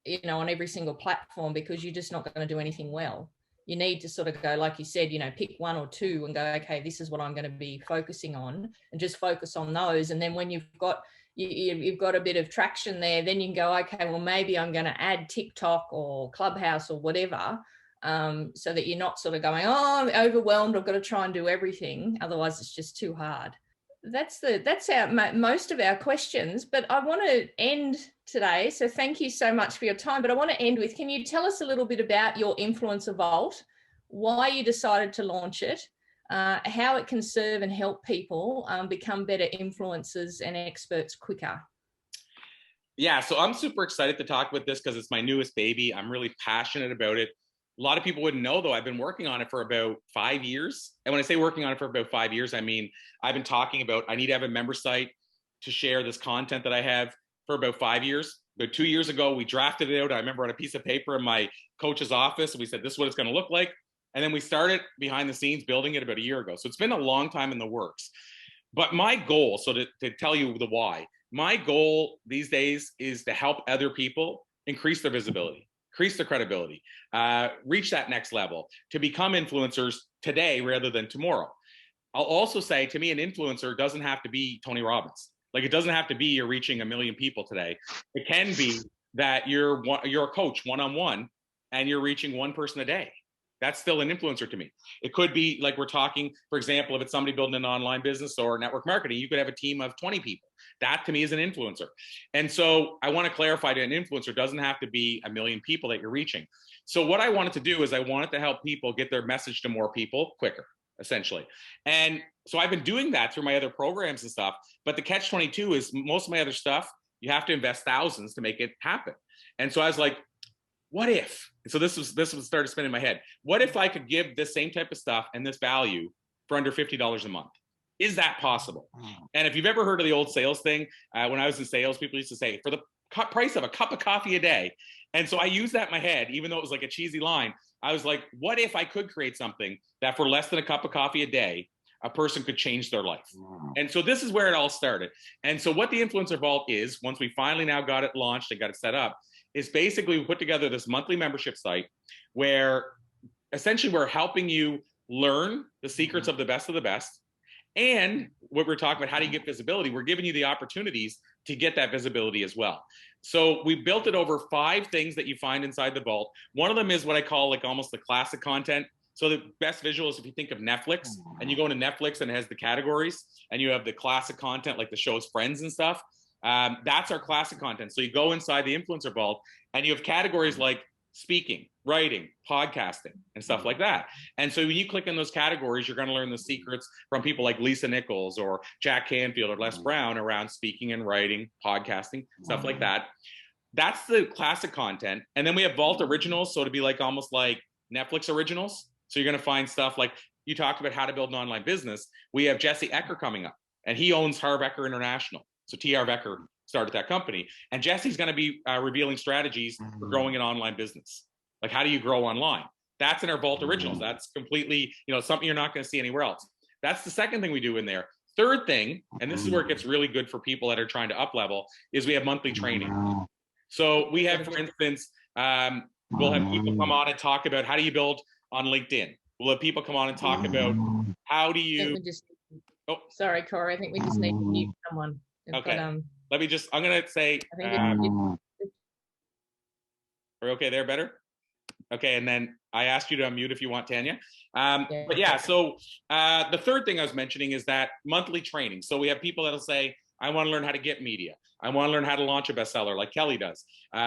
you know, on every single platform, because you're just not going to do anything well. You need to sort of go, like you said, you know, pick 1 or 2 and go, okay, this is what I'm going to be focusing on, and just focus on those. And then when you've got a bit of traction there, then you can go, okay, well, maybe I'm going to add TikTok or Clubhouse or whatever, so that you're not sort of going, oh, I'm overwhelmed, I've got to try and do everything. Otherwise, it's just too hard. That's most of our questions, but I want to end today. So thank you so much for your time. But I want to end with, can you tell us a little bit about your Influencer Vault, why you decided to launch it, how it can serve and help people become better influencers and experts quicker?
Yeah, so I'm super excited to talk about this because it's my newest baby. I'm really passionate about it. A lot of people wouldn't know, though, I've been working on it for about 5 years. And when I say working on it for about 5 years, I mean, I've been talking about, I need to have a member site to share this content that I have for about 5 years. About 2 years ago, we drafted it out. I remember on a piece of paper in my coach's office, and we said, this is what it's going to look like. And then we started behind the scenes building it about a year ago. So it's been a long time in the works. But my goal, so to tell you the why, my goal these days is to help other people increase their visibility, increase their credibility, reach that next level, to become influencers today rather than tomorrow. I'll also say, to me, an influencer doesn't have to be Tony Robbins. Like, it doesn't have to be you're reaching 1 million people today. It can be that you're a coach one-on-one and you're reaching one person a day. That's still an influencer to me. It could be like we're talking, for example, if it's somebody building an online business or network marketing, you could have a team of 20 people. That to me is an influencer. And so I want to clarify that an influencer doesn't have to be 1 million people that you're reaching. So what I wanted to do is I wanted to help people get their message to more people quicker, essentially. And so I've been doing that through my other programs and stuff. But the catch 22 is most of my other stuff, you have to invest thousands to make it happen. And so I was like, what if? And so this was started spinning in my head. What if I could give this same type of stuff and this value for under $50 a month? Is that possible? And if you've ever heard of the old sales thing, when I was in sales, people used to say, for the price of a cup of coffee a day. And so I used that in my head, even though it was like a cheesy line. I was like, what if I could create something that for less than a cup of coffee a day, a person could change their life? And so this is where it all started. And so what the Influencer Vault is, once we finally now got it launched and got it set up, is basically we put together this monthly membership site where essentially we're helping you learn the secrets of the best. And what we're talking about, how do you get visibility? We're giving you the opportunities to get that visibility as well. So we built it over 5 things that you find inside the vault. One of them is what I call like almost the classic content. So the best visual is if you think of Netflix and you go into Netflix and it has the categories and you have the classic content like the show's Friends and stuff. That's our classic content. So you go inside the Influencer Vault and you have categories like speaking, writing, podcasting, and stuff like that. And so when you click in those categories, you're going to learn the secrets from people like Lisa Nichols or Jack Canfield or Les Brown around speaking and writing, podcasting, stuff like that. That's the classic content. And then we have Vault Originals. So to be like almost like Netflix originals. So you're going to find stuff like you talked about how to build an online business. We have Jesse Ecker coming up, and he owns Harv Ecker International. So T.R. Ecker started that company. And Jesse's going to be revealing strategies for growing an online business. Like, how do you grow online? That's in our Vault Originals. That's completely, something you're not going to see anywhere else. That's the second thing we do in there. Third thing, and this is where it gets really good for people that are trying to up level, is we have monthly training. So we have, for instance, we'll have people come on and talk about how do you build on LinkedIn. We'll have people come on and talk about how do you...
Sorry, Corey, I think we just need to mute someone.
Okay. Let me just, I'm going to say, are we okay there better? Okay. And then I asked you to unmute if you want, Tanya. But yeah, so the third thing I was mentioning is that monthly training. So we have people that'll say, I want to learn how to get media. I want to learn how to launch a bestseller like Kelly does.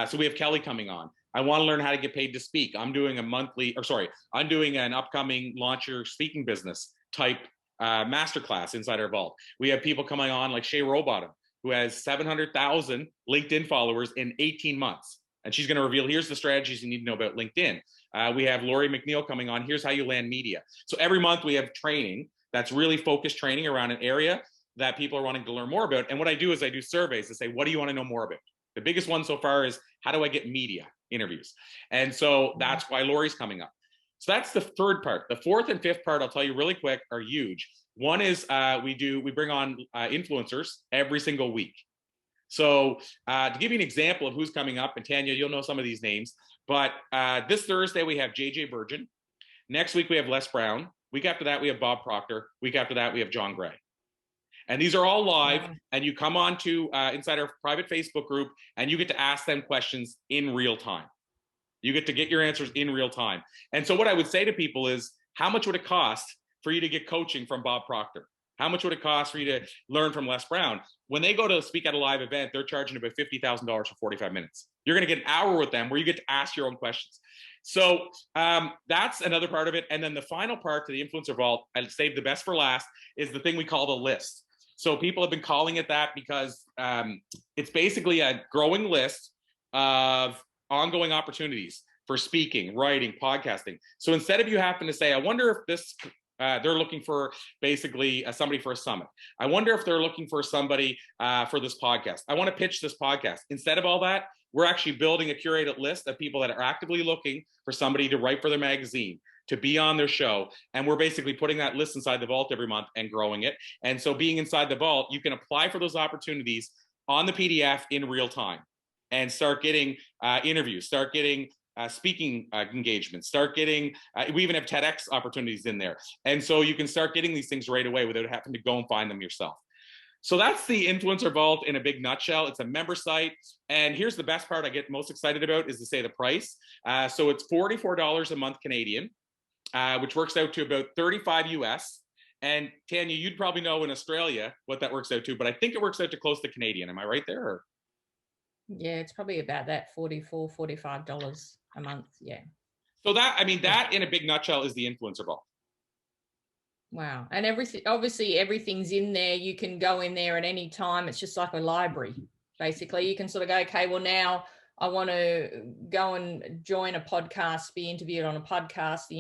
So we have Kelly coming on. I want to learn how to get paid to speak. I'm doing an upcoming launch your speaking business type masterclass inside our vault. We have people coming on like Shay Rowbottom, who has 700,000 LinkedIn followers in 18 months. And she's going to reveal, here's the strategies you need to know about LinkedIn. We have Lori McNeil coming on. Here's how you land media. So every month we have training that's really focused training around an area that people are wanting to learn more about. And what I do is I do surveys to say, what do you want to know more about? The biggest one so far is how do I get media interviews? And so that's why Lori's coming up. So that's the third part. The fourth and fifth part, I'll tell you really quick, are huge. One is we bring on influencers every single week. So to give you an example of who's coming up, and Tanya, you'll know some of these names, but this Thursday we have JJ Virgin. Next week we have Les Brown. Week after that we have Bob Proctor. Week after that we have John Gray. And these are all live, and you come on to inside our private Facebook group, and you get to ask them questions in real time. You get to get your answers in real time. And so what I would say to people is, how much would it cost for you to get coaching from Bob Proctor? How much would it cost for you to learn from Les Brown? When they go to speak at a live event, they're charging about $50,000 for 45 minutes. You're going to get an hour with them where you get to ask your own questions. So that's another part of it. And then the final part to the Influencer Vault, I saved the best for last, is the thing we call the list. So people have been calling it that because it's basically a growing list of ongoing opportunities for speaking, writing, podcasting. So instead of you having to say, I wonder if this, they're looking for basically somebody for a summit. I wonder if they're looking for somebody for this podcast. I want to pitch this podcast. Instead of all that, we're actually building a curated list of people that are actively looking for somebody to write for their magazine, to be on their show. And we're basically putting that list inside the vault every month and growing it. And so being inside the vault, you can apply for those opportunities on the PDF in real time and start getting interviews, start getting speaking engagements, start getting, we even have TEDx opportunities in there. And so you can start getting these things right away without having to go and find them yourself. So that's the Influencer Vault in a big nutshell. It's a member site. And here's the best part I get most excited about is to say the price. So it's $44 a month Canadian. which works out to about 35 US. And Tanya, you'd probably know in Australia what that works out to, but I think it works out to close to Canadian. Am I right there? Or?
Yeah, it's probably about that $44, $45 a month. Yeah.
So that, I mean, that in a big nutshell is the influencer vault.
Wow. And everything, obviously everything's in there. You can go in there at any time. It's just like a library. Basically, you can sort of go, okay, well, now I want to go and join a podcast, be interviewed on a podcast, the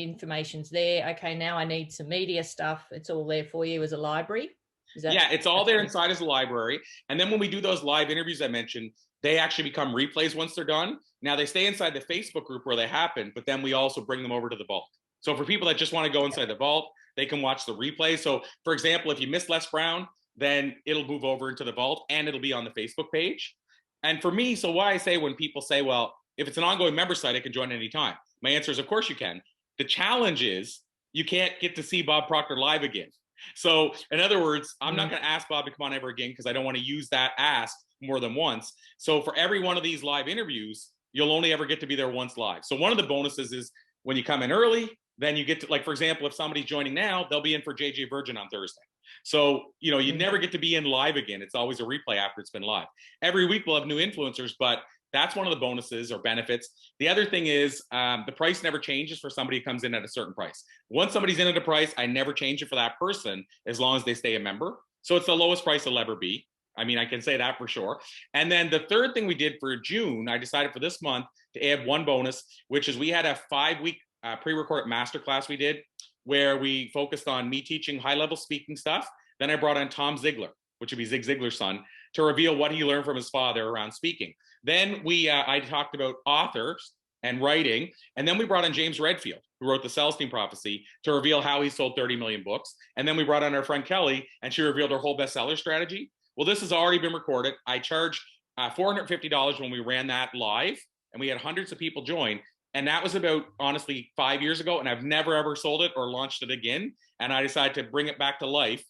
information's there. Okay, now I need some media stuff. It's all there for you as a library.
Yeah, it's all there inside as a library. And then when we do those live interviews I mentioned, they actually become replays once they're done. Now they stay inside the Facebook group where they happen, but then we also bring them over to the vault. So for people that just want to go inside the vault, they can watch the replay. So for example, if you miss Les Brown, then it'll move over into the vault and it'll be on the Facebook page. And for me, so why I say when people say, well, if it's an ongoing member site, I can join anytime. My answer is, of course you can. The challenge is you can't get to see Bob Proctor live again. So in other words, I'm not going to ask Bob to come on ever again because I don't want to use that ask more than once. So for every one of these live interviews, you'll only ever get to be there once live. So one of the bonuses is when you come in early, then you get to, like, for example, if somebody's joining now, they'll be in for JJ Virgin on Thursday. So, you know, you never get to be in live again. It's always a replay after it's been live. Every week we'll have new influencers, but that's one of the bonuses or benefits. The other thing is the price never changes for somebody who comes in at a certain price. Once somebody's in at a price, I never change it for that person as long as they stay a member. So it's the lowest price it'll ever be. I mean, I can say that for sure. And then the third thing we did for June, I decided for this month to add one bonus, which is we had a 5-week pre-recorded masterclass we did where we focused on me teaching high-level speaking stuff. Then I brought on Tom Ziglar, which would be Zig Ziglar's son, to reveal what he learned from his father around speaking. Then I talked about authors and writing. And then we brought in James Redfield, who wrote the Sales Team Prophecy, to reveal how he sold 30 million books. And then we brought on our friend Kelly, and she revealed her whole bestseller strategy. Well, this has already been recorded. I charged $450 when we ran that live, and we had hundreds of people join. And that was about, honestly, 5 years ago. And I've never, ever sold it or launched it again. And I decided to bring it back to life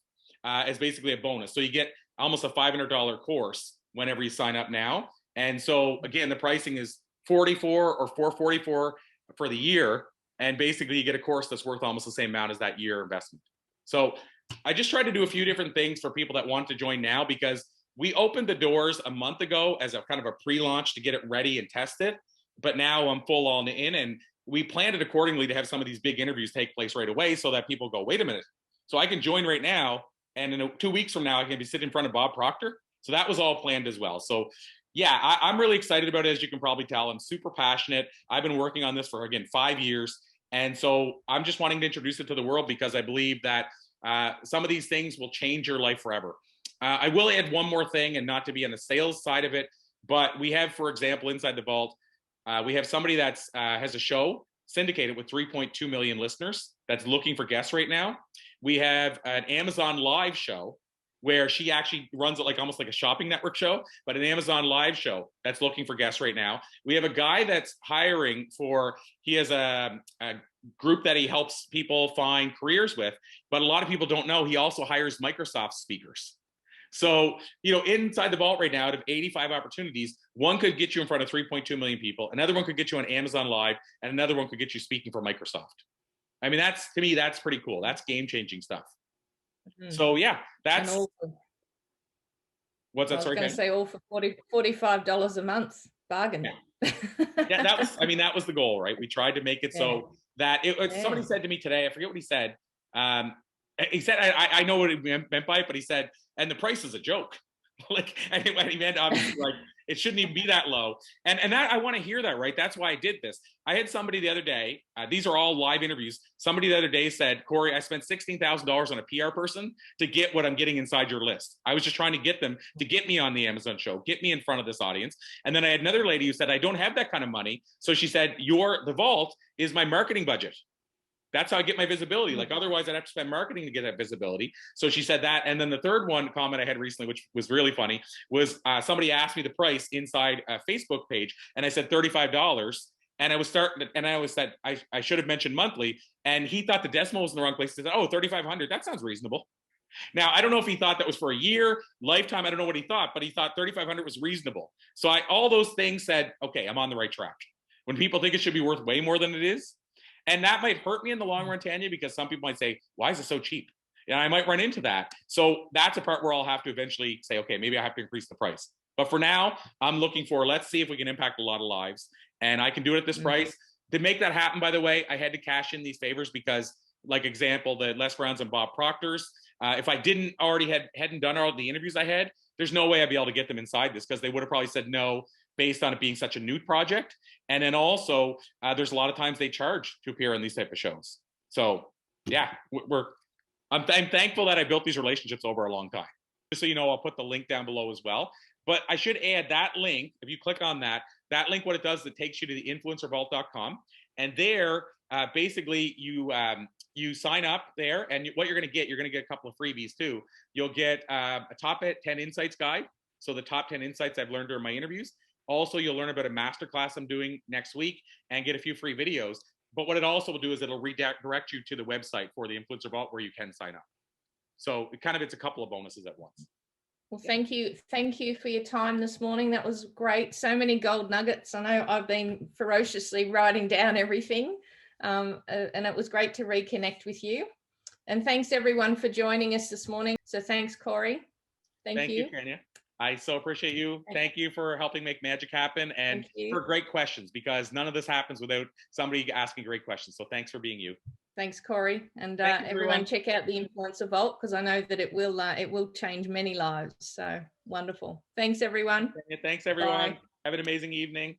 as basically a bonus. So you get almost a $500 course whenever you sign up now. And so, again, the pricing is $44 or $444 for the year. And basically, you get a course that's worth almost the same amount as that year investment. So I just tried to do a few different things for people that want to join now, because we opened the doors a month ago as a kind of a pre-launch to get it ready and test it. But now I'm full on in, and we planned it accordingly to have some of these big interviews take place right away so that people go, wait a minute, so I can join right now, and in 2 weeks from now, I can be sitting in front of Bob Proctor. So that was all planned as well. So yeah, I'm really excited about it. As you can probably tell, I'm super passionate. I've been working on this for, again, 5 years. And so I'm just wanting to introduce it to the world because I believe that some of these things will change your life forever. I will add one more thing, and not to be on the sales side of it, but we have, for example, inside the vault, we have somebody that's has a show syndicated with 3.2 million listeners that's looking for guests right now. We have an Amazon Live show where she actually runs it like almost like a shopping network show, but an Amazon Live show that's looking for guests right now. We have a guy that's hiring for, he has a group that he helps people find careers with, but a lot of people don't know he also hires Microsoft speakers. So, you know, inside the vault right now, out of 85 opportunities, one could get you in front of 3.2 million people. Another one could get you on Amazon Live, and another one could get you speaking for Microsoft. I mean, that's, to me, that's pretty cool. That's game-changing stuff. So yeah, that's, what's that?
I was going to say all for $45 a month. Bargain.
Yeah. Yeah, that was, I mean, that was the goal, right? We tried to make it so that somebody said to me today, I forget what he said. He said, I know what he meant by it, but he said, and the price is a joke. Like, and he meant obviously like it shouldn't even be that low. And that, I want to hear that, right? That's why I did this. I had somebody the other day, these are all live interviews. Somebody the other day said, Corey, I spent $16,000 on a PR person to get what I'm getting inside your list. I was just trying to get them to get me on the Amazon show, get me in front of this audience. And then I had another lady who said, I don't have that kind of money. So she said, the vault is my marketing budget. That's how I get my visibility. Like, otherwise I'd have to spend marketing to get that visibility. So she said that. And then the third one comment I had recently, which was really funny, was somebody asked me the price inside a Facebook page. And I said $35. And I was said, I should have mentioned monthly. And he thought the decimal was in the wrong place. He said, oh, 3,500. That sounds reasonable. Now, I don't know if he thought that was for a year, lifetime. I don't know what he thought, but he thought 3,500 was reasonable. So all those things said, okay, I'm on the right track. When people think it should be worth way more than it is, And that might hurt me in the long run, Tanya, because some people might say, why is it so cheap? And I might run into that. So that's a part where I'll have to eventually say, okay, maybe I have to increase the price. But for now, I'm looking for, let's see if we can impact a lot of lives. And I can do it at this price. To make that happen, by the way, I had to cash in these favors because, like example, the Les Browns and Bob Proctor's, if I hadn't done all the interviews I had, there's no way I'd be able to get them inside this, because they would have probably said no based on it being such a new project. And then also, there's a lot of times they charge to appear on these type of shows. So yeah, I'm thankful that I built these relationships over a long time. Just so you know, I'll put the link down below as well. But I should add that link. If you click on that link, what it does is it takes you to the influencervault.com. And there, basically, you sign up there. And what you're going to get a couple of freebies too. You'll get a top 10 insights guide. So the top 10 insights I've learned during my interviews. Also, you'll learn about a masterclass I'm doing next week and get a few free videos. But what it also will do is it'll redirect you to the website for the Influencer Vault where you can sign up. So it's a couple of bonuses at once.
Well, thank you. Thank you for your time this morning. That was great. So many gold nuggets. I know I've been ferociously writing down everything. And it was great to reconnect with you. And thanks everyone for joining us this morning. So thanks, Corey. Thank you.
Thank you, Tanya. I so appreciate you. Thank you for helping make magic happen and for great questions, because none of this happens without somebody asking great questions. So thanks for being you.
Thanks, Corey. And everyone check out the Influencer Vault, because I know that it will change many lives. So wonderful. Thanks, everyone.
Thanks, everyone. Bye. Have an amazing evening.